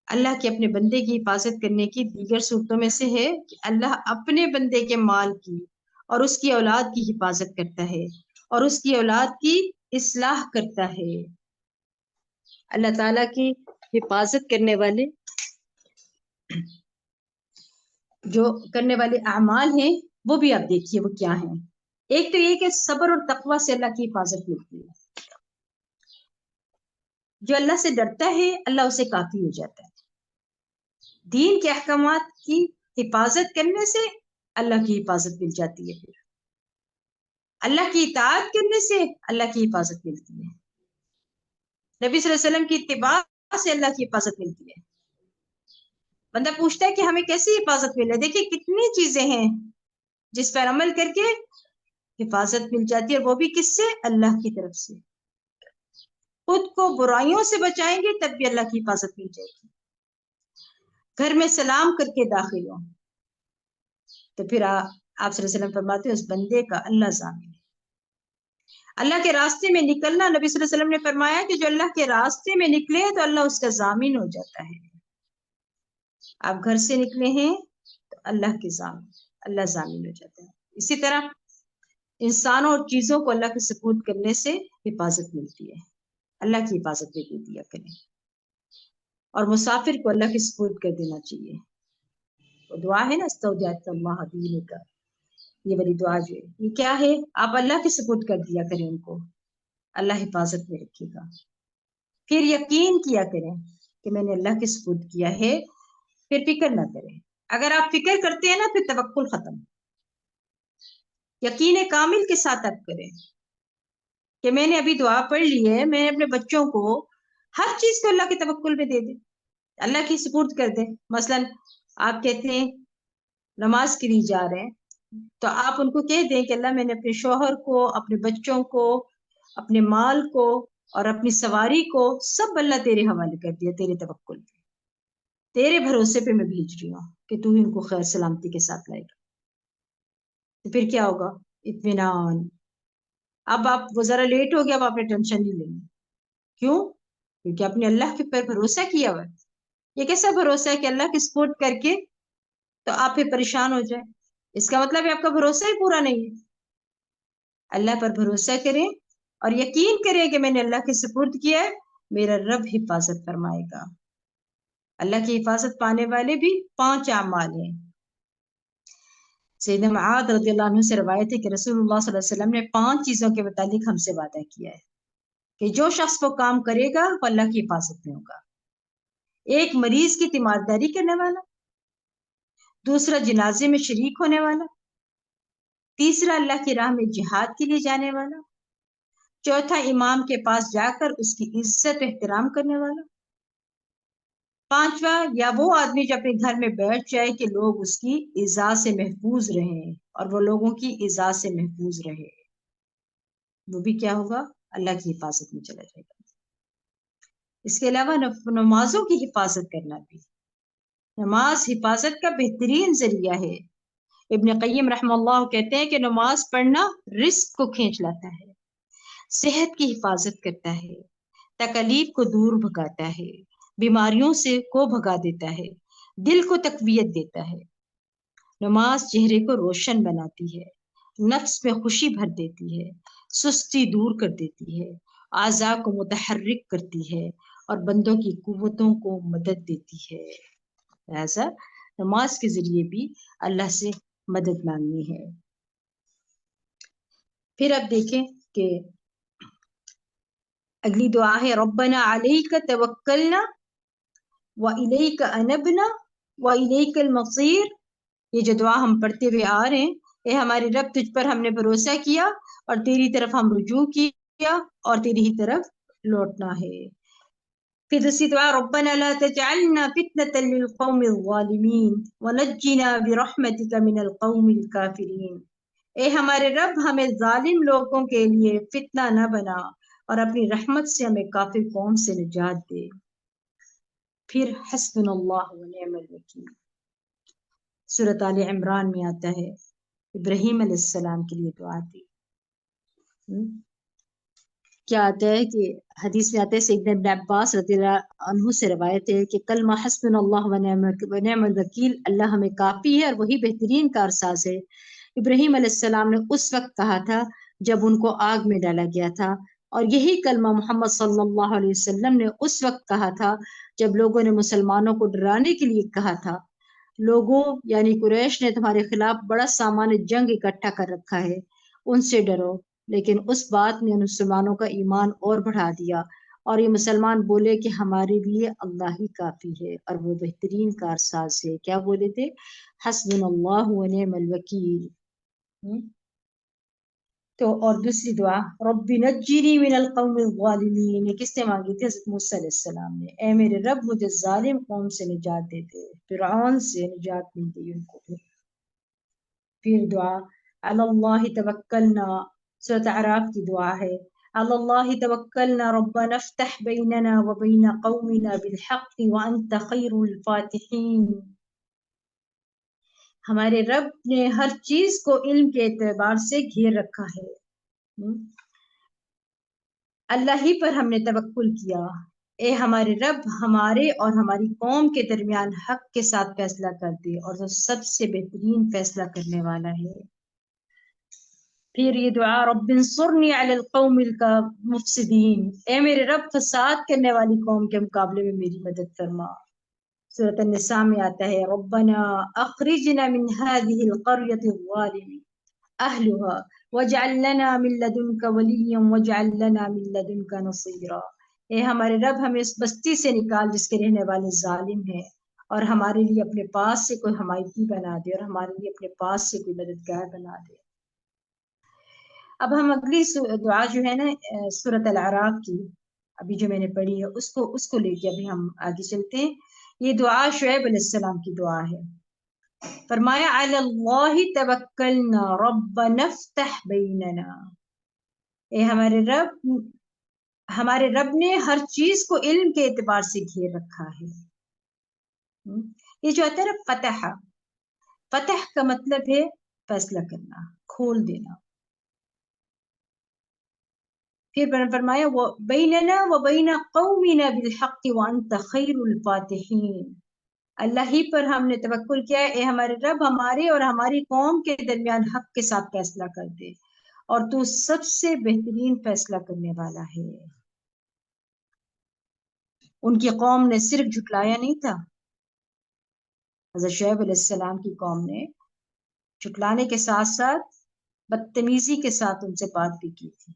اللہ کے اپنے بندے کی حفاظت کرنے کی دیگر صورتوں میں سے ہے کہ اللہ اپنے بندے کے مال کی اور اس کی اولاد کی حفاظت کرتا ہے اور اس کی اولاد کی اصلاح کرتا ہے۔ اللہ تعالیٰ کی حفاظت کرنے والے جو کرنے والے اعمال ہیں وہ بھی آپ دیکھیے وہ کیا ہیں۔ ایک تو یہ کہ صبر اور تقوی سے اللہ کی حفاظت ملتی ہے، جو اللہ سے ڈرتا ہے اللہ اسے کافی ہو جاتا ہے۔ دین کے احکامات کی حفاظت کرنے سے اللہ کی حفاظت مل جاتی ہے، پھر اللہ کی اطاعت کرنے سے اللہ کی حفاظت ملتی ہے، نبی صلی اللہ علیہ وسلم کی اتباع سے اللہ کی حفاظت ملتی ہے۔ بندہ پوچھتا ہے کہ ہمیں کیسی حفاظت ملے؟ دیکھیے کتنی چیزیں ہیں جس پر عمل کر کے حفاظت مل جاتی ہے، اور وہ بھی کس سے؟ اللہ کی طرف سے۔ خود کو برائیوں سے بچائیں گے تب بھی اللہ کی حفاظت مل جائے گی۔ گھر میں سلام کر کے داخل ہوں تو پھر آپ صلی اللہ علیہ وسلم فرماتے ہیں اس بندے کا اللہ ضامن ہے۔ اللہ کے راستے میں نکلنا، نبی صلی اللہ علیہ وسلم نے فرمایا کہ جو اللہ کے راستے میں نکلے تو اللہ اس کا ضامن ہو جاتا ہے۔ آپ گھر سے نکلے ہیں تو اللہ کے ضامن، اللہ ضامن ہو جاتا ہے۔ اسی طرح انسانوں اور چیزوں کو اللہ کے سپرد کرنے سے حفاظت ملتی ہے، اللہ کی حفاظت بھی دیا کریں، اور مسافر کو اللہ کے سپرد کر دینا چاہیے۔ وہ دعا ہے نا استودعک اللہ دینک، یہ والی دعا جو ہے یہ کیا ہے؟ آپ اللہ کے سپرد کر دیا کریں ان کو، اللہ حفاظت میں رکھے گا. پھر یقین کیا کریں کہ میں نے اللہ کے سپرد کیا ہے، پھر فکر نہ کریں. اگر آپ فکر کرتے ہیں نا پھر توکل ختم. یقین کامل کے ساتھ آپ کریں کہ میں نے ابھی دعا پڑھ لی ہے، میں نے اپنے بچوں کو ہر چیز کو اللہ کے توکل میں دے دیں، اللہ کی سپرد کر دیں. مثلا آپ کہتے ہیں نماز کے لیے جا رہے ہیں تو آپ ان کو کہہ دیں کہ اللہ میں نے اپنے شوہر کو، اپنے بچوں کو، اپنے مال کو اور اپنی سواری کو سب اللہ تیرے حوالے کر دیا، تیرے توکل پہ، تیرے بھروسے پہ میں بھیج رہی ہوں کہ تو ہی ان کو خیر سلامتی کے ساتھ لائے گا. تو پھر کیا ہوگا؟ اطمینان. اب آپ وہ ذرا لیٹ ہو گیا، اب آپ نے ٹینشن نہیں لینی. کیوں؟ کیونکہ آپ نے اللہ کے پر بھروسہ کیا ہوا ہے. یہ کیسا بھروسہ ہے کہ اللہ کی سپورٹ کر کے تو آپ پھر پریشان ہو جائیں؟ اس کا مطلب ہے آپ کا بھروسہ ہی پورا نہیں ہے. اللہ پر بھروسہ کریں اور یقین کریں کہ میں نے اللہ کے سپرد کیا ہے، میرا رب حفاظت فرمائے گا. اللہ کی حفاظت پانے والے بھی 5 اعمال ہیں. سیدنا معاذ رضی اللہ عنہ سے روایت ہے کہ رسول اللہ صلی اللہ علیہ وسلم نے 5 چیزوں کے متعلق ہم سے وعدہ کیا ہے کہ جو شخص وہ کام کرے گا وہ اللہ کی حفاظت میں ہوگا. ایک مریض کی تیمارداری کرنے والا، دوسرا جنازے میں شریک ہونے والا، تیسرا اللہ کی راہ میں جہاد کے لیے جانے والا، چوتھا امام کے پاس جا کر اس کی عزت و احترام کرنے والا، پانچواں یا وہ آدمی جو اپنے گھر میں بیٹھ جائے کہ لوگ اس کی ایذا سے محفوظ رہیں اور وہ لوگوں کی ایذا سے محفوظ رہے، وہ بھی کیا ہوگا؟ اللہ کی حفاظت میں چلا جائے گا. اس کے علاوہ نمازوں کی حفاظت کرنا بھی، نماز حفاظت کا بہترین ذریعہ ہے. ابن قیم رحمہ اللہ کہتے ہیں کہ نماز پڑھنا رزق کو کھینچ لاتا ہے، صحت کی حفاظت کرتا ہے، تکالیف کو دور بھگاتا ہے، بیماریوں سے کو بھگا دیتا ہے، دل کو تقویت دیتا ہے. نماز چہرے کو روشن بناتی ہے، نفس میں خوشی بھر دیتی ہے، سستی دور کر دیتی ہے، اعضاء کو متحرک کرتی ہے اور بندوں کی قوتوں کو مدد دیتی ہے. لہذا نماز کے ذریعے بھی اللہ سے مدد مانگنی ہے. پھر اب دیکھیں کہ اگلی دعا ہے ربنا علیک توکلنا وإلیک انبنا وإلیک المصیر. یہ جو دعا ہم پڑھتے ہوئے آ رہے ہیں، اے ہمارے رب تجھ پر ہم نے بھروسہ کیا اور تیری طرف ہم رجوع کیا اور تیری ہی طرف لوٹنا ہے. پھر دوسری دعا ربنا لا تجعلنا فتنة للقوم الظالمین ونجنا برحمتک من القوم الکافرین. اے ہمارے رب ہمیں ظالم لوگوں کے لیے فتنہ نہ بنا اور اپنی رحمت سے ہمیں کافر قوم سے نجات دے. پھر حسبنا اللہ ونعم الوکیل. سورۃ آل عمران میں آتا ہے ابراہیم علیہ السلام کے لیے دعا تھی. کیا آتا ہے کہ حدیث میں آتا ہے سیدنا ابن عباس رضی اللہ عنہ سے روایت ہے کہ کلمہ حسبنا اللہ ونعم الوکیل، اللہ ہمیں کافی ہے اور وہی بہترین کارساز ہے، ابراہیم علیہ السلام نے اس وقت کہا تھا جب ان کو آگ میں ڈالا گیا تھا، اور یہی کلمہ محمد صلی اللہ علیہ وسلم نے اس وقت کہا تھا جب لوگوں نے مسلمانوں کو ڈرانے کے لیے کہا تھا لوگوں یعنی قریش نے تمہارے خلاف بڑا سامان جنگ اکٹھا کر رکھا ہے، ان سے ڈرو. لیکن اس بات نے مسلمانوں کا ایمان اور بڑھا دیا اور یہ مسلمان بولے کہ ہمارے لیے اللہ ہی کافی ہے اور وہ بہترین کارساز ہے. کیا بولے تھے؟ حسبنا اللہ ونعم الوکیل. تو اور دوسری دعا رب نجنی من القوم الظالمین، یہ کس نے مانگی تھی؟ حضرت موسیٰ علیہ السلام نے. اے میرے رب مجھے ظالم قوم سے نجات دے دے، فرعون سے نجات مل گئی ان کو. پھر دعا علی اللہ توکلنا، سورۃ اعراف کی دعا ہے علی اللہ توکلنا ربنا افتح بیننا وبین قومنا بالحق وانت خیر الفاتحین. ہمارے رب نے ہر چیز کو علم کے اعتبار سے گھیر رکھا ہے، اللہ ہی پر ہم نے توکل کیا. اے ہمارے رب ہمارے اور ہماری قوم کے درمیان حق کے ساتھ فیصلہ کر دے اور وہ سب سے بہترین فیصلہ کرنے والا ہے. پھر یہ دعا رب انصرنی علی القوم المفسدین، اے میرے رب فساد کرنے والی قوم کے مقابلے میں میری مدد فرما. سورۃ النساء میں آتا ہے ربنا اخرجنا من هذه القرية الظالم أهلها واجعل لنا من لدنك وليا واجعل لنا من لدنك نصيرا. اے ہمارے رب ہمیں اس بستی سے نکال جس کے رہنے والے ظالم ہیں، اور ہمارے لیے اپنے پاس سے کوئی حمایتی بنا دے، اور ہمارے لیے اپنے پاس سے کوئی مددگار بنا دے۔ اب ہم اگلی دعا جو ہے نا سورۃ الاعراف کی، ابھی جو میں نے پڑھی ہے اس کو لے کے ابھی ہم آگے چلتے ہیں۔ یہ دعا شعیب علیہ السلام کی دعا ہے۔ فرمایا علی اللہ توکلنا ربنا افتح بیننا، اے ہمارے رب نے ہر چیز کو علم کے اعتبار سے گھیر رکھا ہے۔ یہ جو آتا ہے نا فتح، فتح کا مطلب ہے فیصلہ کرنا، کھول دینا۔ پھر فرمایا بیننا و بین قومنا بالحق وانت خیر الفاتحین، اللہ ہی پر ہم نے توکل کیا ہے، اے ہمارے رب ہمارے اور ہماری قوم کے درمیان حق کے ساتھ فیصلہ کر دے، اور تو سب سے بہترین فیصلہ کرنے والا ہے۔ ان کی قوم نے صرف جھٹلایا نہیں تھا، حضرت شعیب علیہ السلام کی قوم نے جھٹلانے کے ساتھ ساتھ بدتمیزی کے ساتھ ان سے بات بھی کی تھی۔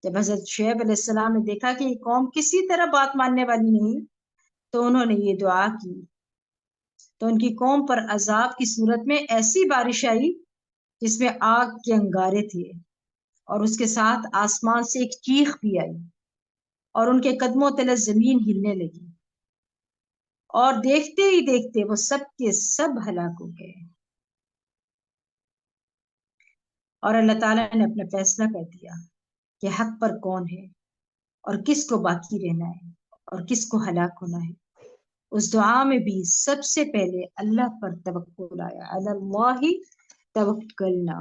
جب حضرت شعیب علیہ السلام نے دیکھا کہ یہ قوم کسی طرح بات ماننے والی نہیں، تو انہوں نے یہ دعا کی، تو ان کی قوم پر عذاب کی صورت میں ایسی بارش آئی جس میں آگ کے انگارے تھے، اور اس کے ساتھ آسمان سے ایک چیخ بھی آئی، اور ان کے قدموں تلے زمین ہلنے لگی، اور دیکھتے ہی دیکھتے وہ سب کے سب ہلاک ہو گئے۔ اور اللہ تعالیٰ نے اپنا فیصلہ کر دیا کہ حق پر کون ہے اور کس کو باقی رہنا ہے اور کس کو ہلاک ہونا ہے۔ اس دعا میں بھی سب سے پہلے اللہ پر توکل آیا، علی اللہ توکلنا،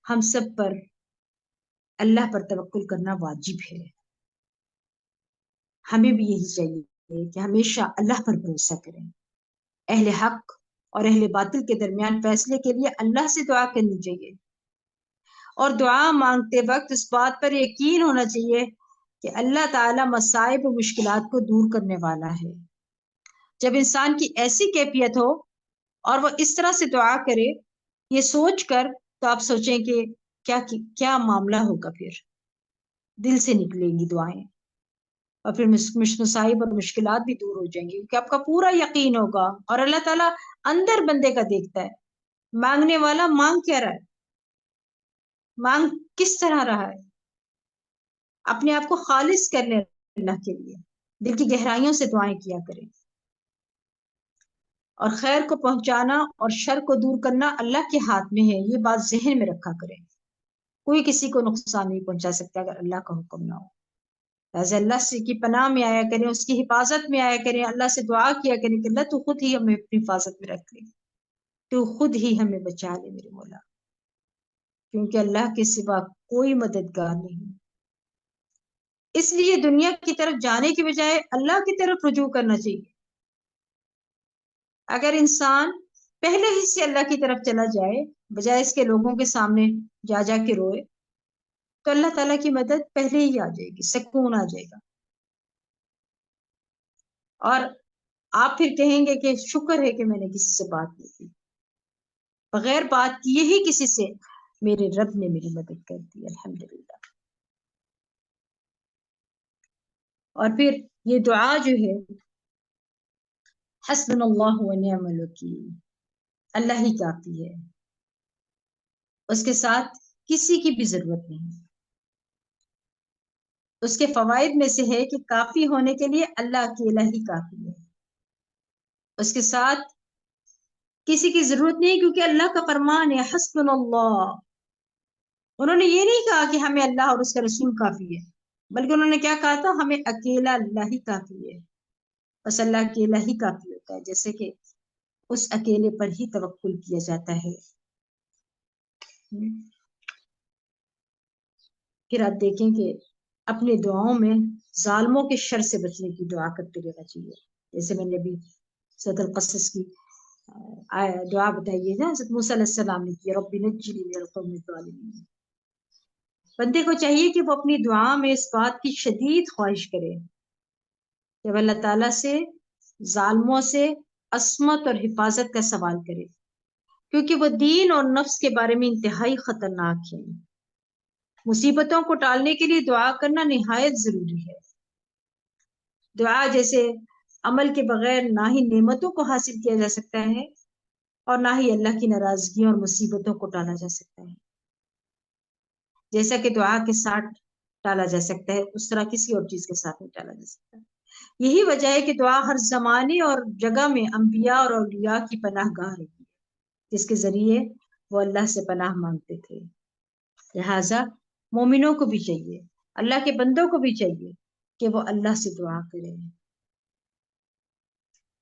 ہم سب پر اللہ پر توکل کرنا واجب ہے۔ ہمیں بھی یہی چاہیے کہ ہمیشہ اللہ پر بھروسہ کریں۔ اہل حق اور اہل باطل کے درمیان فیصلے کے لیے اللہ سے دعا کرنی چاہیے، اور دعا مانگتے وقت اس بات پر یقین ہونا چاہیے کہ اللہ تعالیٰ مصائب و مشکلات کو دور کرنے والا ہے۔ جب انسان کی ایسی کیفیت ہو اور وہ اس طرح سے دعا کرے، یہ سوچ کر، تو آپ سوچیں کہ کیا معاملہ ہوگا، پھر دل سے نکلیں گی دعائیں، اور پھر مصائب اور مشکلات بھی دور ہو جائیں گی، کیونکہ آپ کا پورا یقین ہوگا، اور اللہ تعالیٰ اندر بندے کا دیکھتا ہے، مانگنے والا مانگ کیا رہا ہے، مانگ کس طرح رہا ہے، اپنے آپ کو خالص کرنے اللہ کے لیے دل کی گہرائیوں سے دعائیں کیا کریں، اور خیر کو پہنچانا اور شر کو دور کرنا اللہ کے ہاتھ میں ہے، یہ بات ذہن میں رکھا کریں۔ کوئی کسی کو نقصان نہیں پہنچا سکتا اگر اللہ کا حکم نہ ہو۔ لہٰذا اللہ سے کی پناہ میں آیا کریں، اس کی حفاظت میں آیا کریں، اللہ سے دعا کیا کریں کہ اللہ تو خود ہی ہمیں اپنی حفاظت میں رکھ لے، تو خود ہی ہمیں بچا لے میرے مولا، کیونکہ اللہ کے سوا کوئی مددگار نہیں۔ اس لیے دنیا کی طرف جانے کی بجائے اللہ کی طرف رجوع کرنا چاہیے۔ اگر انسان پہلے ہی سے اللہ کی طرف چلا جائے، بجائے اس کے لوگوں کے سامنے جا جا کے روئے، تو اللہ تعالیٰ کی مدد پہلے ہی آ جائے گی، سکون آ جائے گا، اور آپ پھر کہیں گے کہ شکر ہے کہ میں نے کسی سے بات نہیں کی، بغیر بات کیے ہی کسی سے میرے رب نے میری مدد کر دی، الحمدللہ۔ اور پھر یہ دعا جو ہے حسبنا اللہ و نعم الوکیل، اللہ ہی کافی ہے، اس کے ساتھ کسی کی بھی ضرورت نہیں۔ اس کے فوائد میں سے ہے کہ کافی ہونے کے لیے اللہ اکیلا ہی کافی ہے، اس کے ساتھ کسی کی ضرورت نہیں، کیونکہ اللہ کا فرمان ہے حسبنا اللہ۔ انہوں نے یہ نہیں کہا کہ ہمیں اللہ اور اس کا رسول کافی ہے، بلکہ انہوں نے کیا کہا تھا، ہمیں اکیلا اللہ ہی کافی ہے، بس اللہ اکیلا ہی کافی ہوتا ہے، جیسے کہ اس اکیلے پر ہی توکل کیا جاتا ہے۔ پھر آپ دیکھیں کہ اپنے دعاؤں میں ظالموں کے شر سے بچنے کی دعا کرتے رہنا چاہیے، جیسے میں نے ابھی سورۃ القصص کی دعا بتائیے نا، حضرت موسیٰ علیہ السلام نے کی، رب نجنی من القوم الظالمین۔ بندے کو چاہیے کہ وہ اپنی دعا میں اس بات کی شدید خواہش کرے کہ وہ اللہ تعالیٰ سے ظالموں سے عصمت اور حفاظت کا سوال کرے، کیونکہ وہ دین اور نفس کے بارے میں انتہائی خطرناک ہے۔ مصیبتوں کو ٹالنے کے لیے دعا کرنا نہایت ضروری ہے۔ دعا جیسے عمل کے بغیر نہ ہی نعمتوں کو حاصل کیا جا سکتا ہے اور نہ ہی اللہ کی ناراضگیوں اور مصیبتوں کو ٹالا جا سکتا ہے۔ جیسا کہ دعا کے ساتھ ٹالا جا سکتا ہے، اس طرح کسی اور چیز کے ساتھ نہیں ٹالا جا سکتا۔ یہی وجہ ہے کہ دعا ہر زمانے اور جگہ میں انبیاء اور اولیاء کی پناہ گاہ رہی ہے، جس کے ذریعے وہ اللہ سے پناہ مانگتے تھے۔ لہٰذا مومنوں کو بھی چاہیے، اللہ کے بندوں کو بھی چاہیے کہ وہ اللہ سے دعا کریں،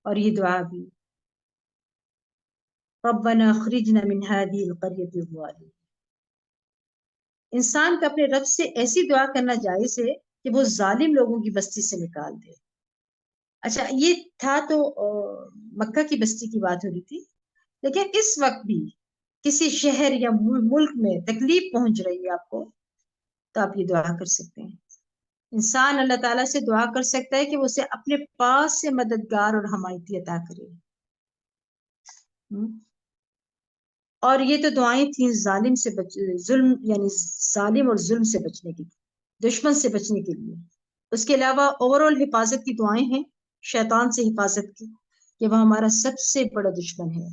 اور یہ دعا بھی ربنا اخرجنا من هذه القرية الظالمة۔ انسان کا اپنے رب سے ایسی دعا کرنا جائز ہے کہ وہ ظالم لوگوں کی بستی سے نکال دے۔ اچھا، یہ تھا تو مکہ کی بستی کی بات ہو رہی تھی، لیکن اس وقت بھی کسی شہر یا ملک میں تکلیف پہنچ رہی ہے آپ کو، تو آپ یہ دعا کر سکتے ہیں۔ انسان اللہ تعالیٰ سے دعا کر سکتا ہے کہ وہ اسے اپنے پاس سے مددگار اور حمایتی عطا کرے۔ اور یہ تو دعائیں تھیں ظالم سے ظلم، یعنی ظالم اور ظلم سے بچنے کی، دشمن سے بچنے کے لیے۔ اس کے علاوہ اوورآل حفاظت کی دعائیں ہیں شیطان سے حفاظت کی، کہ وہ ہمارا سب سے بڑا دشمن ہے۔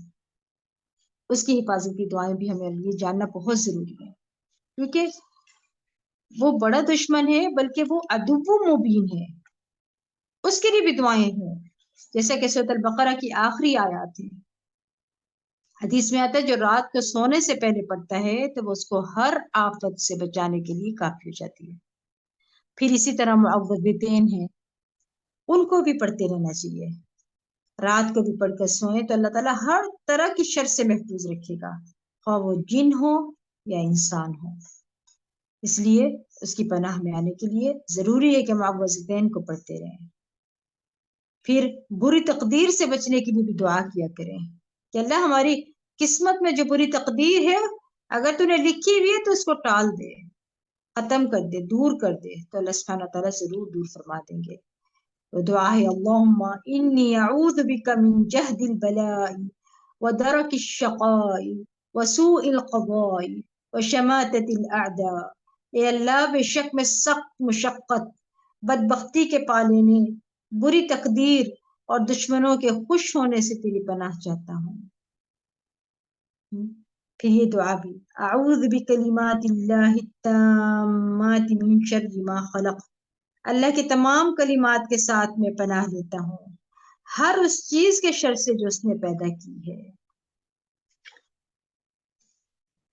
اس کی حفاظت کی دعائیں بھی ہمیں یہ جاننا بہت ضروری ہے، کیونکہ وہ بڑا دشمن ہے، بلکہ وہ عدو مبین ہے۔ اس کے لیے بھی دعائیں ہیں، جیسا کہ سورۃ البقرہ کی آخری آیات ہیں۔ حدیث میں آتا ہے جو رات کو سونے سے پہلے پڑھتا ہے تو وہ اس کو ہر آفت سے بچانے کے لیے کافی ہو جاتی ہے۔ پھر اسی طرح معوذتین ہیں، ان کو بھی پڑھتے رہنا چاہیے۔ رات کو بھی پڑھ کر سوئیں تو اللہ تعالیٰ ہر طرح کی شر سے محفوظ رکھے گا، خواہ وہ جن ہو یا انسان ہو۔ اس لیے اس کی پناہ میں آنے کے لیے ضروری ہے کہ معوذتین کو پڑھتے رہیں۔ پھر بری تقدیر سے بچنے کے لیے بھی دعا کیا کریں کہ اللہ ہماری قسمت میں جو بری تقدیر ہے، اگر تو نے لکھی ہوئی ہے تو اس کو ٹال دے، ختم کر دے، دور کر دے، تو اللہ سبحانہ تعالیٰ ضرور دور فرما دیں گے۔ وہ دعا ہے اللہم انی اعوذ بک من جہد البلاء ودرک الشقاء وسوء القضاء وشماتت الاعداء۔ اے اللہ، بے شک میں سخت مشقت، بدبختی کے پالینے، بری تقدیر اور دشمنوں کے خوش ہونے سے تیری پناہ چاہتا ہوں۔ پھر یہ دعا بھی اعوذ بکلمات اللہ التامات من شر ما خلق۔ اللہ کے تمام کلمات کے ساتھ میں پناہ لیتا ہوں ہر اس چیز کے شر سے جو اس نے پیدا کی ہے۔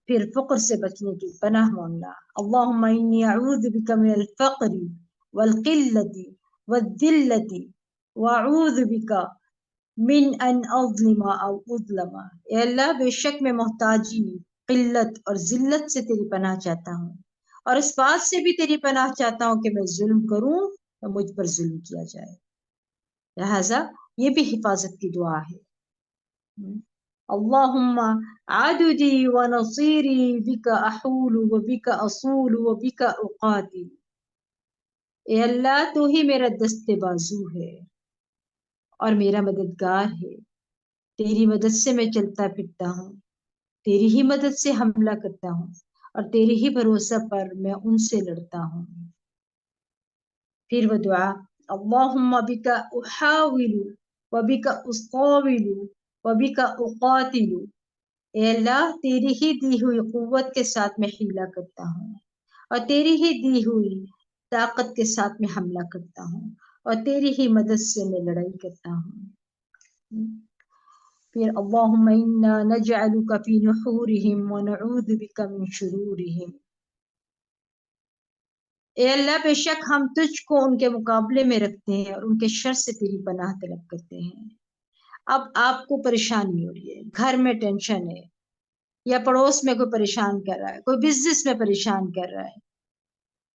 پھر فقر سے بچنے کی پناہ مانگنا، اللہم انی اعوذ بک من الفقر والقلۃ والذلۃ واعوذ بک من ان اظلم او اظلم۔ اے اللہ، بے شک میں محتاجی، قلت اور ذلت سے تیری پناہ چاہتا ہوں، اور اس بات سے بھی تیری پناہ چاہتا ہوں کہ میں ظلم کروں تو مجھ پر ظلم کیا جائے۔ لہذا یہ بھی حفاظت کی دعا ہے۔ اللہم عددی ونصیری بک احول وبک اصول وبک اقاتل۔ اے اللہ، تو ہی میرا دست بازو ہے اور میرا مددگار ہے، تیری مدد سے میں چلتا پھرتا ہوں، تیری ہی مدد سے حملہ کرتا ہوں، اور تیرے ہی بھروسہ پر میں ان سے لڑتا ہوں۔ پھر وہ دعا اللہم بک احاول وبک اقاول وبک اقاتل۔ اے اللہ، تیری ہی دی ہوئی قوت کے ساتھ میں حیلہ کرتا ہوں، اور تیری ہی دی ہوئی طاقت کے ساتھ میں حملہ کرتا ہوں، اور تیری ہی مدد سے میں لڑائی کرتا ہوں۔ پھر اللہم انا نجعلک فی نحورہم ونعوذ بک من شرورہم۔ اے اللہ، بے شک ہم تجھ کو ان کے مقابلے میں رکھتے ہیں اور ان کے شر سے تیری پناہ طلب کرتے ہیں۔ اب آپ کو پریشانی ہو رہی ہے، گھر میں ٹینشن ہے، یا پڑوس میں کوئی پریشان کر رہا ہے، کوئی بزنس میں پریشان کر رہا ہے،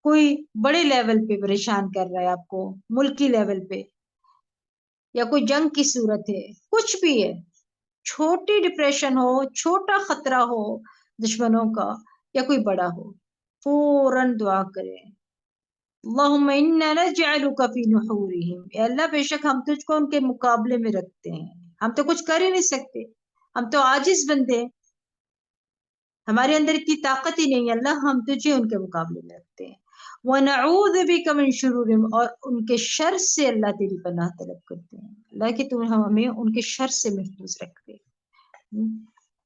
کوئی بڑے لیول پہ پریشان کر رہا ہے آپ کو، ملکی لیول پہ، یا کوئی جنگ کی صورت ہے، کچھ بھی ہے، چھوٹی ڈپریشن ہو، چھوٹا خطرہ ہو دشمنوں کا، یا کوئی بڑا ہو، فوراً دعا کریں اللہم انا نجعلک فی نحورہم۔ اے اللہ، بے شک ہم تجھ کو ان کے مقابلے میں رکھتے ہیں، ہم تو کچھ کر ہی نہیں سکتے، ہم تو عاجز بندے ہیں، ہمارے اندر اتنی طاقت ہی نہیں ہے اللہ، ہم تجھے ان کے مقابلے میں رکھتے ہیں۔ وَنَعُوذُ بِكَ مِن شُرُورِهِمْ، اور ان کے شر سے اللہ تیری پناہ طلب کرتے ہیں، اللہ کہ تم ہمیں ان کے شر سے محفوظ رکھتے۔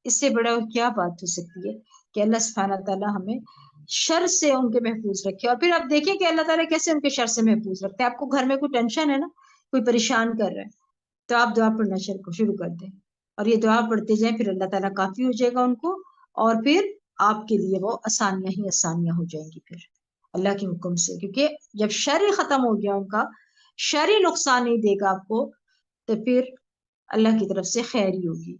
اس سے بڑا اور کیا بات ہو سکتی ہے کہ اللہ سبحانہ تعالیٰ ہمیں شر سے ان کے محفوظ رکھے۔ اور پھر آپ دیکھیں کہ اللہ تعالیٰ کیسے ان کے شر سے محفوظ رکھتے ہیں۔ آپ کو گھر میں کوئی ٹینشن ہے نا، کوئی پریشان کر رہا ہے، تو آپ دعا پڑھنا شروع کر دیں، اور یہ دعا پڑھتے جائیں، پھر اللہ تعالیٰ کافی ہو جائے گا ان کو، اور پھر آپ کے لیے وہ آسانیاں ہی آسانیاں ہو جائیں گی پھر اللہ کے حکم سے، کیونکہ جب شر ہی ختم ہو گیا ان کا، شر ہی نقصان نہیں دے گا آپ کو، تو پھر اللہ کی طرف سے خیر ہی ہوگی۔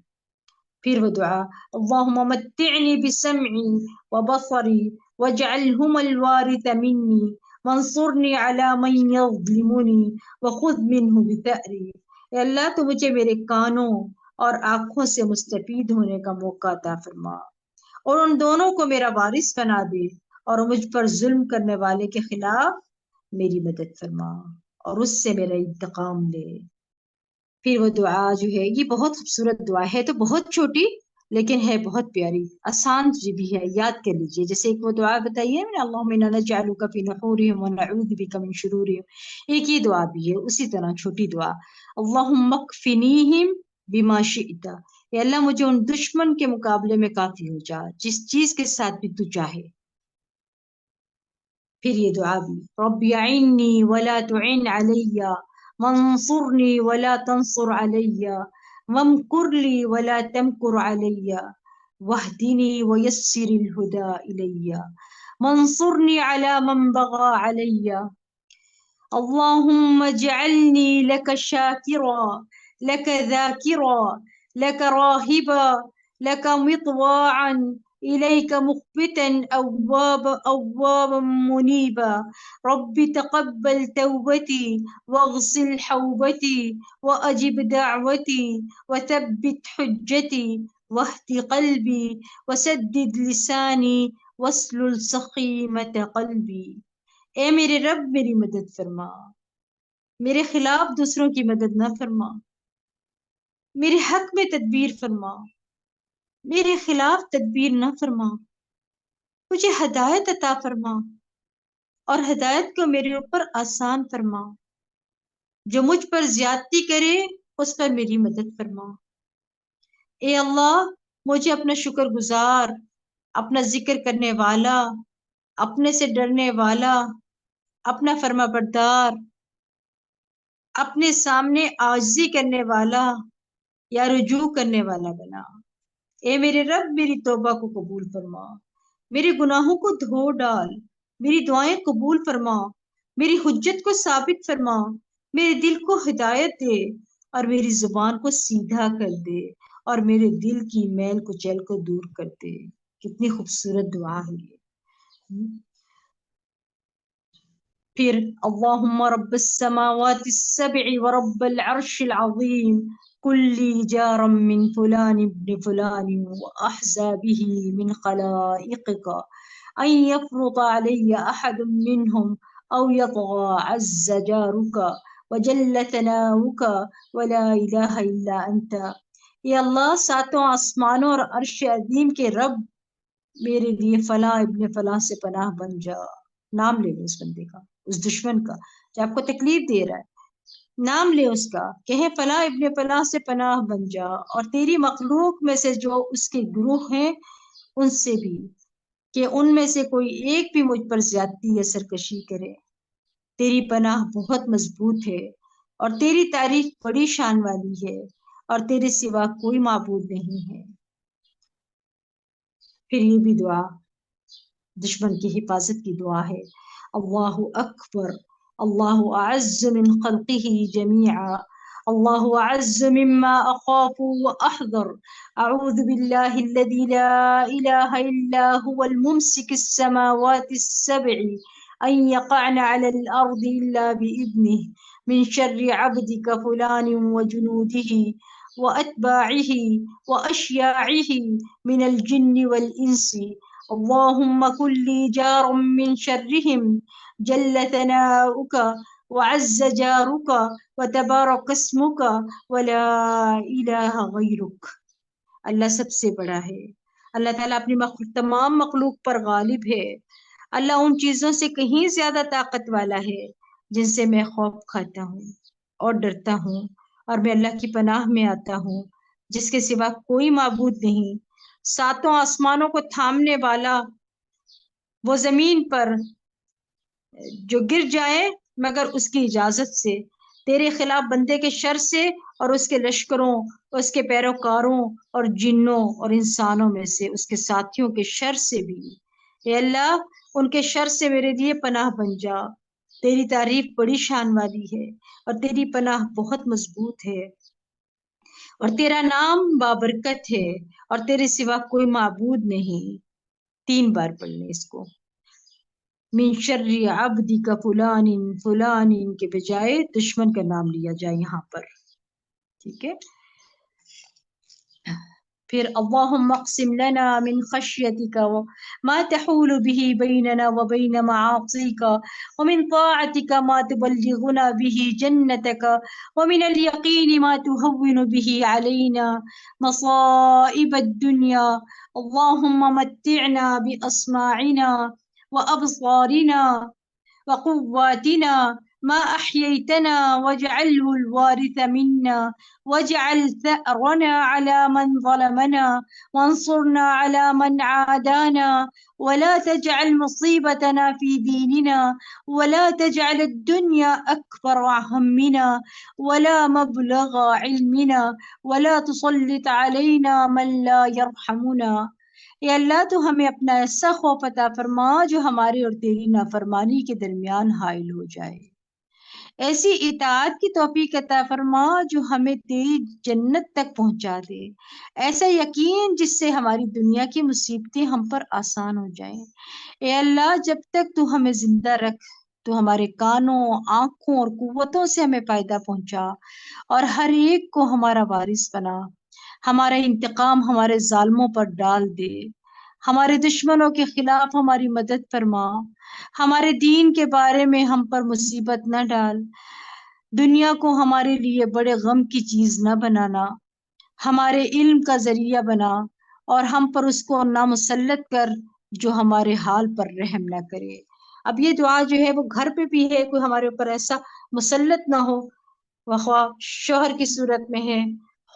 پھر وہ دعا اللہم متعنی بسمعی وبصری واجعلہم الوارث منی وانصرنی علی من یظلمنی وخذ منہ بثأری، اے اللہ تو مجھے میرے کانوں اور آنکھوں سے مستفید ہونے کا موقع عطا فرما، اور ان دونوں کو میرا وارث بنا دے، اور مجھ پر ظلم کرنے والے کے خلاف میری مدد فرما، اور اس سے میرا انتقام لے۔ پھر وہ دعا جو ہے یہ بہت خوبصورت دعا ہے، تو بہت چھوٹی لیکن ہے بہت پیاری، آسان بھی ہے، یاد کر لیجئے۔ جیسے ایک وہ دعا بتائیے اللہم انا نجعلک فی نحورہم ونعوذ بک من شرورہم، ایک ہی دعا بھی ہے، اسی طرح چھوٹی دعا اللہم اکفنیہم بما شئت، اے اللہ مجھے ان دشمن کے مقابلے میں کافی ہو جا جس چیز کے ساتھ بھی تو چاہے۔ پھر یہ دعا بھی رب اعنی ولا تعن علی وانصرنی ولا تنصر علی وامکر لی ولا تمکر علی واہدنی ویسر الہدى الی وانصرنی علی من بغى علی اللہم اجعلنی لک شاکرا لک ذاکرا لک راہبا لک مطواعا إليك مخبتا أوابا منيبا رب تقبل توبتي واغسل حوبتي وأجب دعوتي وثبت حجتي واهد قلبي وسدد لساني واسلل سخيمة قلبي۔ اے میرے رب میری مدد فرما، میرے خلاف دوسروں کی مدد نہ فرما، میرے حق میں تدبیر فرما، میرے خلاف تدبیر نہ فرما، مجھے ہدایت عطا فرما، اور ہدایت کو میرے اوپر آسان فرما، جو مجھ پر زیادتی کرے اس پر میری مدد فرما۔ اے اللہ مجھے اپنا شکر گزار، اپنا ذکر کرنے والا، اپنے سے ڈرنے والا، اپنا فرما بردار، اپنے سامنے عاجزی کرنے والا یا رجوع کرنے والا بنا۔ اے میرے رب میری توبہ کو قبول فرما، میرے گناہوں کو دھو ڈال، میری دعائیں قبول فرما، میری حجت کو ثابت فرما، میرے دل کو ہدایت دے، اور میری زبان کو سیدھا کر دے، اور میرے دل کی میل کچیل کو دور کر دے۔ کتنی خوبصورت دعا ہے یہ۔ پھر اللہم رب السماوات السبع ورب العرش العظیم کلی جارا من فلان ابن فلان واحزابه من خلائقك ان يفرط علي احد منهم او يطغى عز جارك وجل ثناؤك ولا الہ الا انت۔ یا اللہ ساتوں آسمانوں اور عرش عظیم کے رب، میرے لیے فلاں ابن فلاں سے پناہ بن جا۔ نام لے لو اس بندے کا، اس دشمن کا جو آپ کو تکلیف دے رہا ہے، نام لے اس کا، کہیں فلاں ابن فلاں سے پناہ بن جا، اور تیری مخلوق میں سے جو اس کے گروہ ہیں ان سے بھی، کہ ان میں سے کوئی ایک بھی مجھ پر زیادتی یا سرکشی کرے۔ تیری پناہ بہت مضبوط ہے، اور تیری تعریف بڑی شان والی ہے، اور تیرے سوا کوئی معبود نہیں ہے۔ پھر یہ بھی دعا دشمن کی حفاظت کی دعا ہے اللہ اکبر اللہ اعز من خلقه جميعا اللہ اعز مما اخاف واحذر اعوذ باللہ الذي لا الہ الا هو الممسك السماوات السبع ان يقعن على الارض الا باذنه من شر عبدك فلان وجنوده واتباعه واشياعه من الجن والانس اللهم كن لي جارا من شرهم جل ثناؤك وعز جارك وتبارك اسمك ولا الہ غیرک۔ اللہ سب سے بڑا ہے، اللہ تعالیٰ اپنی تمام مخلوق پر غالب ہے. اللہ ان چیزوں سے کہیں زیادہ طاقت والا ہے جن سے میں خوف کھاتا ہوں اور ڈرتا ہوں، اور میں اللہ کی پناہ میں آتا ہوں جس کے سوا کوئی معبود نہیں. ساتوں آسمانوں کو تھامنے والا، وہ زمین پر جو گر جائے مگر اس کی اجازت سے، تیرے خلاف بندے کے شر سے اور اس کے لشکروں، اس کے پیروکاروں اور جنوں اور انسانوں میں سے اس کے ساتھیوں کے شر سے بھی. اے اللہ، ان کے شر سے میرے لیے پناہ بن جا. تیری تعریف بڑی شان والی ہے اور تیری پناہ بہت مضبوط ہے، اور تیرا نام بابرکت ہے اور تیرے سوا کوئی معبود نہیں. 3 بار پڑھنے اس کو. من شر عبدک فلان فلان کے بجائے دشمن کا نام لیا جائے یہاں پر. ٹھیک ہے. پھر اللہم اقسم لنا من خشیتک ما تحول به بیننا وبین معاصیک ومن طاعتک ما تبلغنا به جنتک ومن الیقین ما تهون به علینا مصائب الدنیا اللہم متعنا بأسماعنا وأبصارنا وقواتنا ما أحييتنا واجعله الوارث منا واجعل ثأرنا على من ظلمنا وانصرنا على من عادانا ولا تجعل مصيبتنا في ديننا ولا تجعل الدنيا أكبر همنا ولا مبلغ علمنا ولا تسلط علينا من لا يرحمنا. اے اللہ، تو ہمیں اپنا ایسا خوف عطا فرما جو ہمارے اور تیری نافرمانی کے درمیان حائل ہو جائے، ایسی اطاعت کی توفیق عطا فرما جو ہمیں تیری جنت تک پہنچا دے، ایسا یقین جس سے ہماری دنیا کی مصیبتیں ہم پر آسان ہو جائیں. اے اللہ، جب تک تو ہمیں زندہ رکھ، تو ہمارے کانوں، آنکھوں اور قوتوں سے ہمیں فائدہ پہنچا اور ہر ایک کو ہمارا وارث بنا. ہمارا انتقام ہمارے ظالموں پر ڈال دے، ہمارے دشمنوں کے خلاف ہماری مدد فرما، ہمارے دین کے بارے میں ہم پر مصیبت نہ ڈال، دنیا کو ہمارے لیے بڑے غم کی چیز نہ بنانا، ہمارے علم کا ذریعہ بنا اور ہم پر اس کو نہ مسلط کر جو ہمارے حال پر رحم نہ کرے. اب یہ دعا جو ہے وہ گھر پہ بھی ہے، کوئی ہمارے اوپر ایسا مسلط نہ ہو، خواہ شوہر کی صورت میں ہے،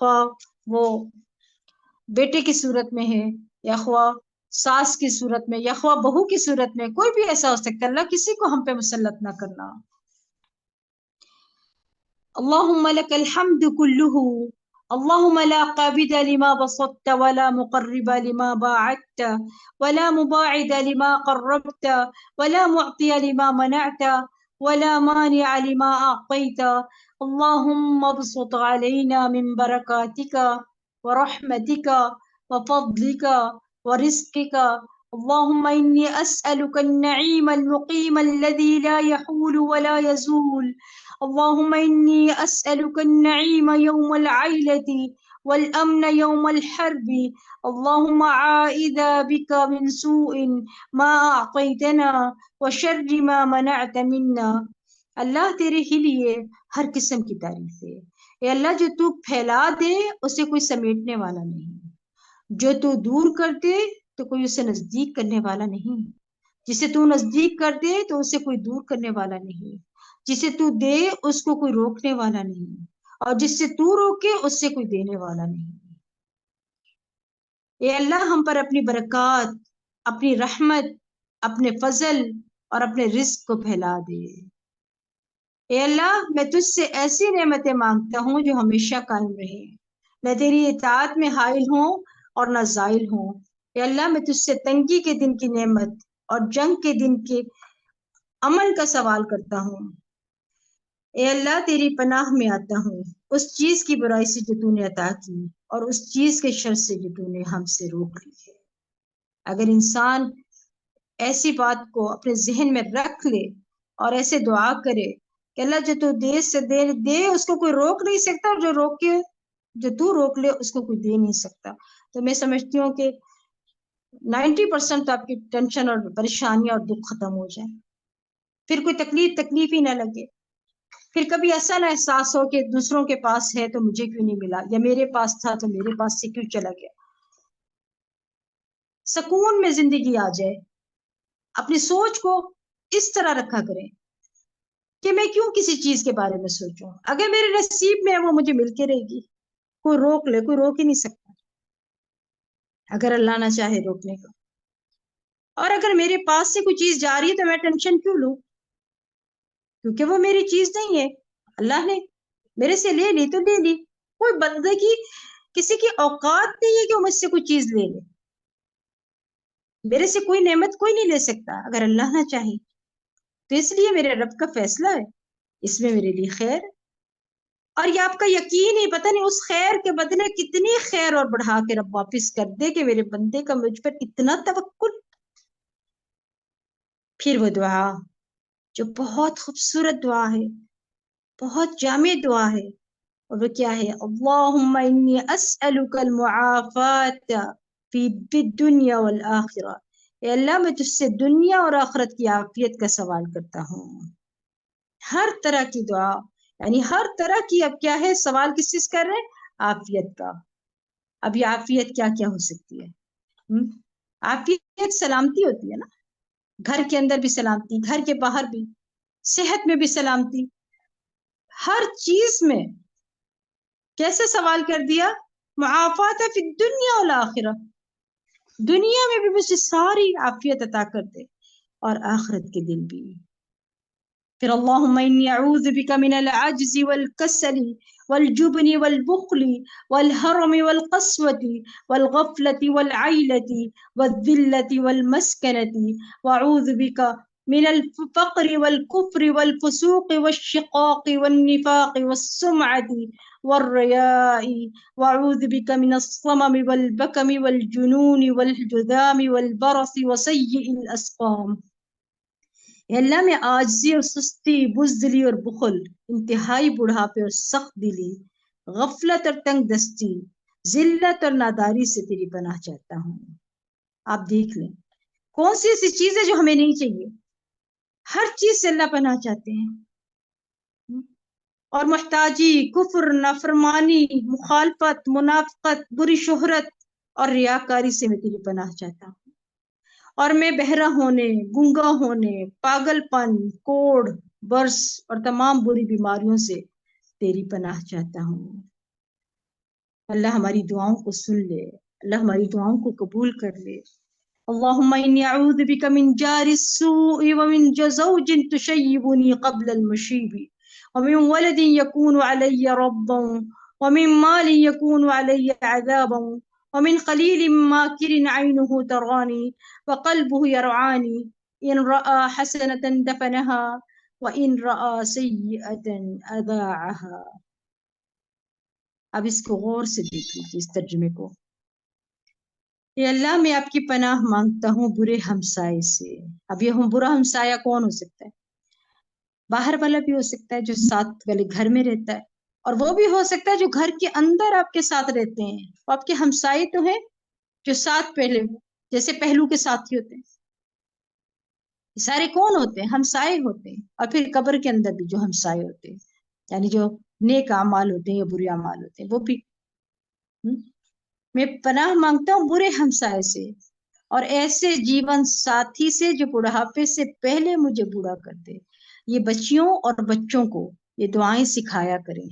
خواہ وہ بیٹے کی صورت میں ہے، یا خواہ ساس کی صورت میں، یا خواہ بہو کی صورت میں، کوئی بھی ایسا ہو سکتا ہے. اللہ کسی کو ہم پہ مسلط نہ کرنا. اللہم لک الحمد کلہ، اللہم لا قابد لما بسطت ولا مقرب لما باعدت ولا مباعد لما قربت ولا معطی لما منعت ولا مانع لما اعطیت. اللہم ابسط علینا من برکاتک ورحمتك وفضلك ورزقك. اللهم إني أسألك النعيم المقيم الذي لا يحول ولا يزول. اللهم إني أسألك النعيم يوم العيلة والأمن يوم الحرب. اللهم عائذا بك من سوء ما أعطيتنا وشر ما منعت منا. اللہ تیرے ہی لیے ہر قسم کی تعریف ہے. اے اللہ، جو تو پھیلا دے اسے کوئی سمیٹنے والا نہیں، جو تو دور کر دے تو کوئی اسے نزدیک کرنے والا نہیں، جسے تو نزدیک کر دے تو اسے کوئی دور کرنے والا نہیں، جسے تو دے اس کو کوئی روکنے والا نہیں، اور جس سے تو روکے اس سے کوئی دینے والا نہیں. اے اللہ، ہم پر اپنی برکات، اپنی رحمت، اپنے فضل اور اپنے رزق کو پھیلا دے. اے اللہ، میں تجھ سے ایسی نعمتیں مانگتا ہوں جو ہمیشہ قائم رہیں، میں تیری اطاعت میں حائل ہوں اور نہ زائل ہوں. اے اللہ، میں تجھ سے تنگی کے دن کی نعمت اور جنگ کے دن کے امن کا سوال کرتا ہوں. اے اللہ، تیری پناہ میں آتا ہوں اس چیز کی برائی سے جو تو نے عطا کی اور اس چیز کے شر سے جو تو نے ہم سے روک لی ہے. اگر انسان ایسی بات کو اپنے ذہن میں رکھ لے اور ایسے دعا کرے کہ اللہ، جو تو دے سے دے اس کو کوئی روک نہیں سکتا، اور جو تو روک لے اس کو کوئی دے نہیں سکتا، تو میں سمجھتی ہوں کہ 90% تو آپ کی ٹینشن اور پریشانیاں اور دکھ ختم ہو جائیں، پھر کوئی تکلیف ہی نہ لگے، پھر کبھی ایسا نہ احساس ہو کہ دوسروں کے پاس ہے تو مجھے کیوں نہیں ملا، یا میرے پاس تھا تو میرے پاس سے کیوں چلا گیا. سکون میں زندگی آ جائے. اپنی سوچ کو اس طرح رکھا کریں کہ میں کیوں کسی چیز کے بارے میں سوچوں. اگر میرے نصیب میں ہے وہ مجھے مل کے رہے گی. کوئی روک لے، کوئی روک ہی نہیں سکتا اگر اللہ نہ چاہے روکنے کو. اور اگر میرے پاس سے کوئی چیز جا رہی ہے تو میں ٹینشن کیوں لوں؟ کیونکہ وہ میری چیز نہیں ہے. اللہ نے میرے سے لے لی تو لے لی. کوئی بندے کی کسی کی اوقات نہیں ہے کہ وہ مجھ سے کوئی چیز لے لے. میرے سے کوئی نعمت کوئی نہیں لے سکتا اگر اللہ نہ چاہے. تو اس لیے میرے رب کا فیصلہ ہے، اس میں میرے لیے خیر. اور یہ آپ کا یقین ہی پتہ نہیں اس خیر کے بدلے کتنی خیر اور بڑھا کے رب واپس کر دے کہ میرے بندے کا مجھ پر اتنا توکل. پھر وہ دعا جو بہت خوبصورت دعا ہے، بہت جامع دعا ہے، اور وہ کیا ہے؟ اللہم انی اسألک المعافات فی الدنیا والآخرہ. اے اللہ میں تجھ سے دنیا اور آخرت کی عافیت کا سوال کرتا ہوں. ہر طرح کی دعا، یعنی ہر طرح کی اب کیا ہے سوال کس چیز کر رہے ہیں؟ عافیت کا. اب یہ عافیت کیا کیا ہو سکتی ہے؟ عافیت سلامتی ہوتی ہے نا، گھر کے اندر بھی سلامتی، گھر کے باہر بھی، صحت میں بھی سلامتی، ہر چیز میں. کیسے سوال کر دیا؟ معافات فی الدنیا والآخرہ، دنیا میں بھی مجھے ساری عافیت عطا کر دے اور آخرت کے دن بھی. پھر اللہم انی اعوذ بک من العجز والکسل والجبن والبخل والحرم والقسوة والغفلة والعیلة والذلة والمسکنة واعوذ بک من الفقر والكفر والفسوق والشقاق والنفاق والسمعة والرياء واعوذ بك من الصمم والبكم والجنون والجذام والبرص وسيء الاسقام. اے اللہ میں عاجزی اور سستی، بزدلی اور بخل، انتہائی بڑھاپے اور سخت دلی، غفلت اور تنگ دستی، ذلت اور ناداری سے تیری پناہ چاہتا ہوں. آپ دیکھ لیں کون سی ایسی چیز ہے جو ہمیں نہیں چاہیے. ہر چیز سے اللہ پناہ چاہتے ہیں. اور محتاجی، کفر، نافرمانی، مخالفت، منافقت، بری شہرت اور ریاکاری سے میں تیری پناہ چاہتا ہوں. اور میں بہرا ہونے، گونگا ہونے، پاگل پن، کوڑ، برس اور تمام بری بیماریوں سے تیری پناہ چاہتا ہوں. اللہ ہماری دعاؤں کو سن لے، اللہ ہماری دعاؤں کو قبول کر لے. اللہم انی اعوذ بک من جار السوء ومن زوج تشیبنی قبل المشیب ومن ولد یکون علی ربا ومن مال یکون علی عذابا ومن خلیل ماکر عینه ترانی وقلبه يرعانی ان رأى حسنة دفنها وان رأى سیئة اذاعها. اب اس کو غور سے دیکھ لیجیے اس ترجمے کو. اے اللہ میں آپ کی پناہ مانگتا ہوں برے ہمسائے سے. اب یہ برا ہمسایہ کون ہو سکتا ہے؟ باہر والا بھی ہو سکتا ہے جو ساتھ والے گھر میں رہتا ہے، اور وہ بھی ہو سکتا ہے جو گھر کے اندر آپ کے ساتھ رہتے ہیں. وہ آپ کے ہمسائے تو ہیں جو ساتھ پہلے جیسے پہلو کے ساتھی ہوتے ہیں. یہ سارے کون ہوتے ہیں؟ ہمسائے ہوتے ہیں. اور پھر قبر کے اندر بھی جو ہمسائے ہوتے ہیں، یعنی جو نیک اعمال ہوتے ہیں یا برے اعمال ہوتے ہیں، وہ بھی. میں پناہ مانگتا ہوں برے ہمسائے سے اور ایسے جیون ساتھی سے جو بڑھاپے سے پہلے مجھے بوڑھا کر دے. یہ بچیوں اور بچوں کو یہ دعائیں سکھایا کریں،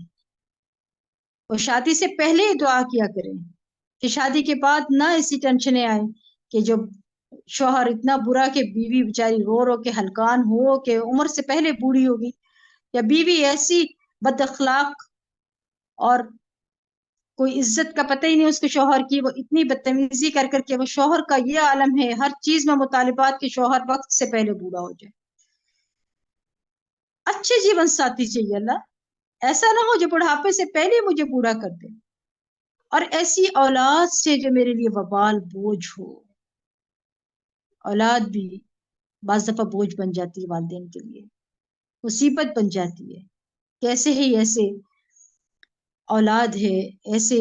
اور شادی سے پہلے ہی دعا کیا کریں کہ شادی کے بعد نہ ایسی ٹینشنیں آئیں کہ جو شوہر اتنا برا کہ بیوی بیچاری رو رو کے ہلکان ہو کہ عمر سے پہلے بوڑھی ہوگی، یا بیوی ایسی بد اخلاق اور کوئی عزت کا پتہ ہی نہیں اس کے شوہر کی، وہ اتنی بدتمیزی کر کر کے وہ شوہر کا یہ عالم ہے ہر چیز میں مطالبات کہ شوہر وقت سے پہلے بوڑھا ہو جائے. اچھے جیون ساتھی چاہیے اللہ، ایسا نہ ہو جو بڑھاپے سے پہلے مجھے بوڑھا کر دے. اور ایسی اولاد سے جو میرے لیے وبال بوجھ ہو. اولاد بھی بعض دفعہ بوجھ بن جاتی ہے والدین کے لیے، مصیبت بن جاتی ہے. کیسے ہی ایسے اولاد ہے، ایسے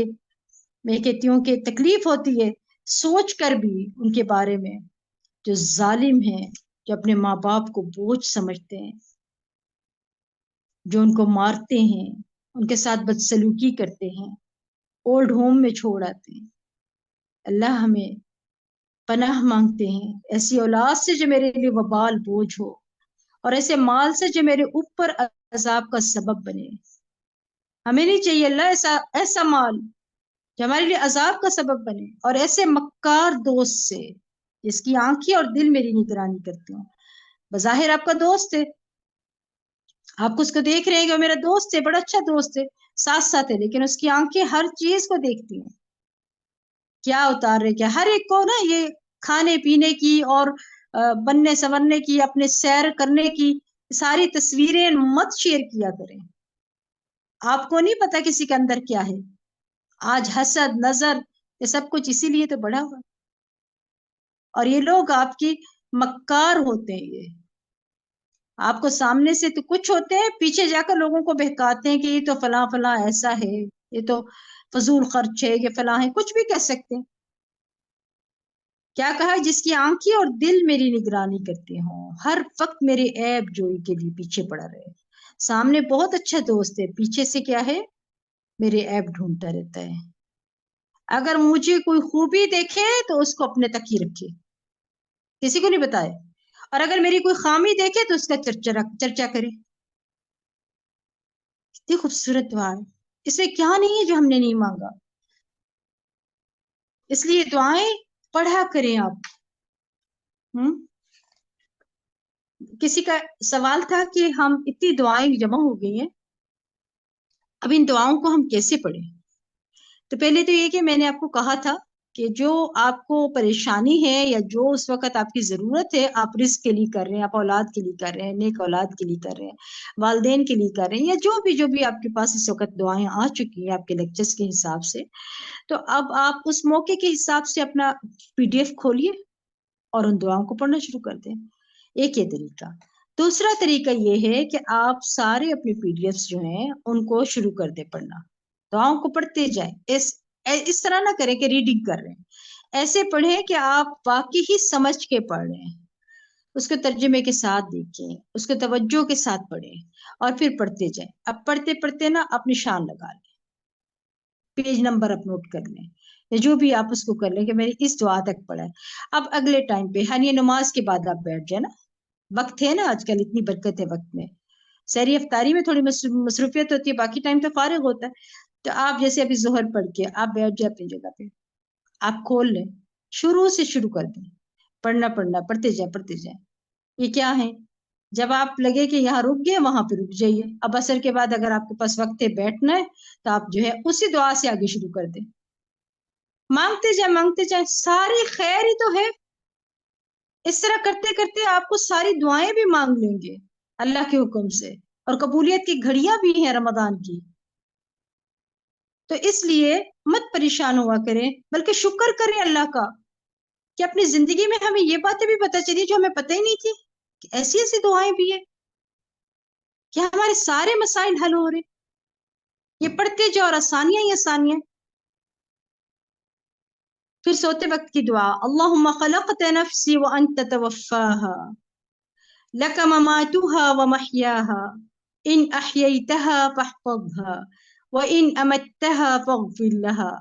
میں کہتی ہوں کہ تکلیف ہوتی ہے سوچ کر بھی ان کے بارے میں، جو ظالم ہیں، جو اپنے ماں باپ کو بوجھ سمجھتے ہیں، جو ان کو مارتے ہیں، ان کے ساتھ بدسلوکی کرتے ہیں، اولڈ ہوم میں چھوڑ آتے ہیں. اللہ ہمیں پناہ مانگتے ہیں ایسی اولاد سے جو میرے لیے وبال بوجھ ہو، اور ایسے مال سے جو میرے اوپر عذاب کا سبب بنے۔ ہمیں نہیں چاہیے اللہ ایسا مال جو ہمارے لیے عذاب کا سبب بنے، اور ایسے مکار دوست سے جس کی آنکھیں اور دل میری نگرانی کرتے ہوں۔ بظاہر آپ کا دوست ہے، آپ کو اس کو دیکھ رہے ہیں کہ وہ میرا دوست ہے، بڑا اچھا دوست ہے، ساتھ ساتھ ہے، لیکن اس کی آنکھیں ہر چیز کو دیکھتی ہیں، کیا اتار رہے، کیا ہر ایک کو نا یہ کھانے پینے کی اور بننے سنورنے کی، اپنے سیر کرنے کی ساری تصویریں مت شیئر کیا کریں۔ آپ کو نہیں پتا کسی کے اندر کیا ہے۔ آج حسد، نظر، یہ سب کچھ اسی لیے تو بڑھا ہوا، اور یہ لوگ آپ کی مکار ہوتے ہیں۔ یہ آپ کو سامنے سے تو کچھ ہوتے ہیں، پیچھے جا کر لوگوں کو بہکاتے ہیں کہ یہ تو فلاں فلاں ایسا ہے، یہ تو فضول خرچ ہے، یہ فلاں ہے، کچھ بھی کہہ سکتے ہیں۔ کیا کہا؟ جس کی آنکھیں اور دل میری نگرانی کرتے ہوں، ہر وقت میرے عیب جوئی کے لیے پیچھے پڑا رہے۔ سامنے بہت اچھا دوست ہے، پیچھے سے کیا ہے؟ میرے عیب ڈھونڈتا رہتا ہے۔ اگر مجھے کوئی خوبی دیکھے تو اس کو اپنے تک ہی رکھے، کسی کو نہیں بتائے، اور اگر میری کوئی خامی دیکھے تو اس کا چرچا کرے۔ کتنی خوبصورت دعا ہے، اس میں کیا نہیں ہے جو ہم نے نہیں مانگا۔ اس لیے دعائیں پڑھا کریں آپ۔ کسی کا سوال تھا کہ ہم اتنی دعائیں جمع ہو گئی ہیں، اب ان دعاؤں کو ہم کیسے پڑھیں؟ تو پہلے تو یہ کہ میں نے آپ کو کہا تھا کہ جو آپ کو پریشانی ہے یا جو اس وقت آپ کی ضرورت ہے، آپ رزق کے لیے کر رہے ہیں، آپ اولاد کے لیے کر رہے ہیں، نیک اولاد کے لیے کر رہے ہیں، والدین کے لیے کر رہے ہیں، یا جو بھی آپ کے پاس اس وقت دعائیں آ چکی ہیں آپ کے لیکچرز کے حساب سے، تو اب آپ اس موقع کے حساب سے اپنا PDF کھولیے اور ان دعاؤں کو پڑھنا شروع کر دیں۔ ایک یہ طریقہ۔ دوسرا طریقہ یہ ہے کہ آپ سارے اپنے PDFs جو ہیں ان کو شروع کر دیں پڑھنا، دعاؤں کو پڑھتے جائیں۔ اس طرح نہ کریں کہ ریڈنگ کر رہے ہیں، ایسے پڑھیں کہ آپ واقعی ہی سمجھ کے پڑھ رہے ہیں، اس کو ترجمے کے ساتھ دیکھیں، اس کو توجہ کے ساتھ پڑھیں، اور پھر پڑھتے جائیں۔ اب پڑھتے پڑھتے نا اپنی شان لگا لیں، پیج نمبر اپ نوٹ کر لیں، یا جو بھی آپ اس کو کر لیں کہ میں نے اس دعا تک پڑھا ہے۔ اب اگلے ٹائم پہ یہ نماز کے بعد آپ بیٹھ جائیں نا، وقت ہے نا، آج کل اتنی برکت ہے وقت میں، سحری افطاری میں تھوڑی مصروفیت ہوتی ہے، باقی ٹائم تو فارغ ہوتا ہے، تو آپ جیسے ابھی ظہر پڑھ کے آپ بیٹھ جائیں اپنی جگہ پہ، آپ کھول لیں، شروع سے شروع کر دیں پڑھنا، پڑھتے جائیں۔ یہ کیا ہے؟ جب آپ لگے کہ یہاں رک گئے وہاں پہ رک جائیے۔ اب عصر کے بعد اگر آپ کے پاس وقت ہے بیٹھنا ہے تو آپ جو ہے اسی دعا سے آگے شروع کر دیں، مانگتے جائیں، ساری خیر ہی تو ہے۔ اس طرح کرتے کرتے آپ کو ساری دعائیں بھی مانگ لیں گے اللہ کے حکم سے، اور قبولیت کی گھڑیاں بھی ہیں رمضان کی۔ تو اس لیے مت پریشان ہوا کریں، بلکہ شکر کریں اللہ کا کہ اپنی زندگی میں ہمیں یہ باتیں بھی پتہ چلی جو ہمیں پتہ ہی نہیں تھی، کہ ایسی ایسی دعائیں بھی ہیں، کہ ہمارے سارے مسائل حل ہو رہے۔ یہ پڑھتے جاؤ اور آسانیاں ہی آسانیاں۔ پھر سوتے وقت کی دعا، اللہم خلقت نفسی وانت توفاها لک مماتها ومحیاها ان احییتها فاحفظها وان امتها فاغفر لها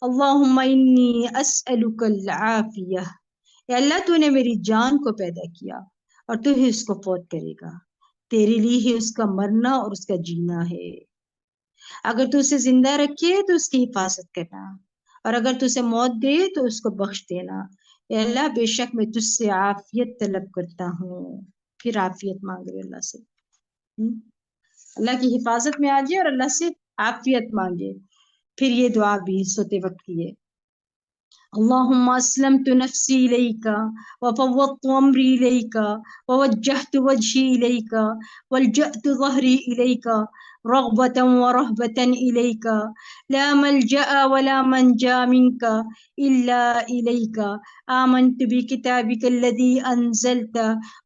اللہم انی اسألک العافیہ۔ اے اللہ تو نے میری جان کو پیدا کیا اور تو ہی اس کو فوت کرے گا، تیرے لیے ہی اس کا مرنا اور اس کا جینا ہے۔ اگر تو اسے زندہ رکھے تو اس کی حفاظت کرنا، اور اگر تو اسے موت دے تو اس کو بخش دینا۔ اے اللہ بے شک میں تجھ سے عافیت طلب کرتا ہوں۔ پھر عافیت مانگ رہے اللہ سے، اللہ کی حفاظت میں آ جائے اور اللہ سے عافیت مانگے۔ پھر یہ دعا بھی سوتے وقت کی ہے، اللہم اسلمت نفسی الیک وفوضت امری الیک ووجہت وجہی الیک والجأت ظہری الیک رغبة ورهبة إليك لا ملجأ ولا منجا منك إلا إليك آمنت بكتابك الذي أنزلت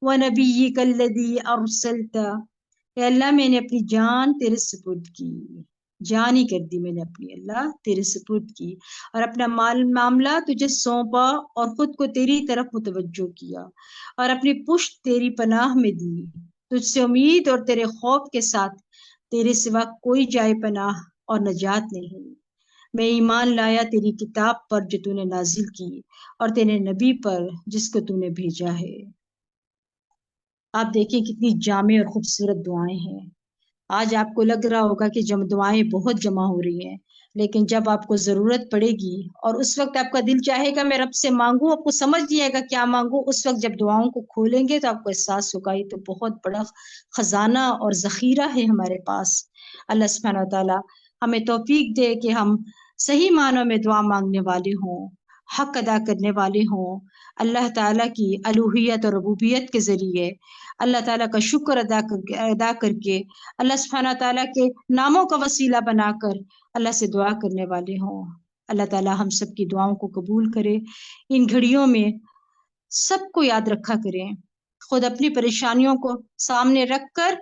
ونبيك الذي أرسلت۔ اے اللہ میں نے اپنی جان تیرے سپرد کی، جان ہی کر دی میں نے اپنی اللہ تیرے سپرد کی، اور اپنا معاملہ تجھے سونپا اور خود کو تیری طرف متوجہ کیا، اور اپنی پشت تیری پناہ میں دی، تجھ سے امید اور تیرے خوف کے ساتھ، تیرے سوا کوئی جائے پناہ اور نجات نہیں۔ میں ایمان لایا تیری کتاب پر جو تو نے نازل کی اور تیرے نبی پر جس کو تو نے بھیجا ہے۔ آپ دیکھیں کتنی جامع اور خوبصورت دعائیں ہیں۔ آج آپ کو لگ رہا ہوگا کہ دعائیں بہت جمع ہو رہی ہیں، لیکن جب آپ کو ضرورت پڑے گی اور اس وقت آپ کا دل چاہے گا میں رب سے مانگوں، آپ کو سمجھ نہیں آئے گا کیا مانگوں، اس وقت جب دعاؤں کو کھولیں گے تو آپ کو احساس ہوگا یہ تو بہت بڑا خزانہ اور ذخیرہ ہے ہمارے پاس۔ اللہ سبحانہ و تعالیٰ ہمیں توفیق دے کہ ہم صحیح معنوں میں دعا مانگنے والے ہوں، حق ادا کرنے والے ہوں، اللہ تعالیٰ کی الوہیت اور ربوبیت کے ذریعے اللہ تعالیٰ کا شکر ادا کر کے اللہ سبحانہ تعالیٰ کے ناموں کا وسیلہ بنا کر اللہ سے دعا کرنے والے ہوں۔ اللہ تعالیٰ ہم سب کی دعاؤں کو قبول کرے۔ ان گھڑیوں میں سب کو یاد رکھا کریں، خود اپنی پریشانیوں کو سامنے رکھ کر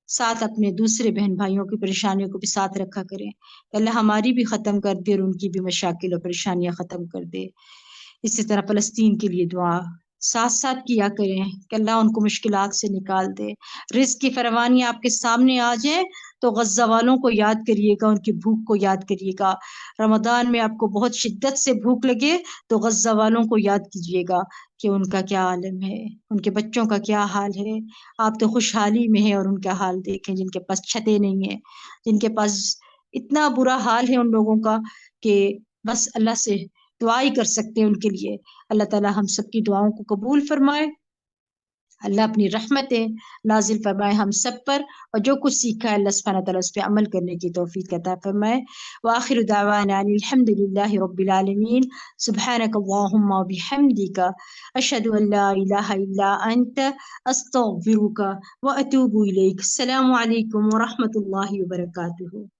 ساتھ اپنے دوسرے بہن بھائیوں کی پریشانیوں کو بھی ساتھ رکھا کریں۔ اللہ ہماری بھی ختم کر دے اور ان کی بھی مشاکل اور پریشانیاں ختم کر دے۔ اسی طرح فلسطین کے لیے دعا ساتھ ساتھ کیا کریں کہ اللہ ان کو مشکلات سے نکال دے، رزق کی فراوانی آپ کے سامنے آ جائے تو غزہ والوں کو یاد کریے گا، ان کی بھوک کو یاد کریے گا۔ رمضان میں آپ کو بہت شدت سے بھوک لگے تو غزہ والوں کو یاد کیجیے گا کہ ان کا کیا عالم ہے، ان کے بچوں کا کیا حال ہے۔ آپ تو خوشحالی میں ہیں اور ان کا حال دیکھیں جن کے پاس چھتیں نہیں ہیں، جن کے پاس اتنا برا حال ہے ان لوگوں کا کہ بس اللہ سے دعا ہی کر سکتے ہیں ان کے لیے۔ اللہ تعالیٰ ہم سب کی دعاؤں کو قبول فرمائے، اللہ اپنی رحمتیں نازل فرمائے ہم سب پر، اور جو کچھ سیکھا ہے اللہ سبحانہ تعالیٰ اس پہ عمل کرنے کی توفیق عطا فرمائے۔ وآخر دعوانا ان الحمد للہ رب العالمین۔ سبحانک اللہم وبحمدک، اشہد ان لا الہ الا انت، استغفرک واتوب الیک۔ السلام علیکم ورحمۃ اللہ وبرکاتہ۔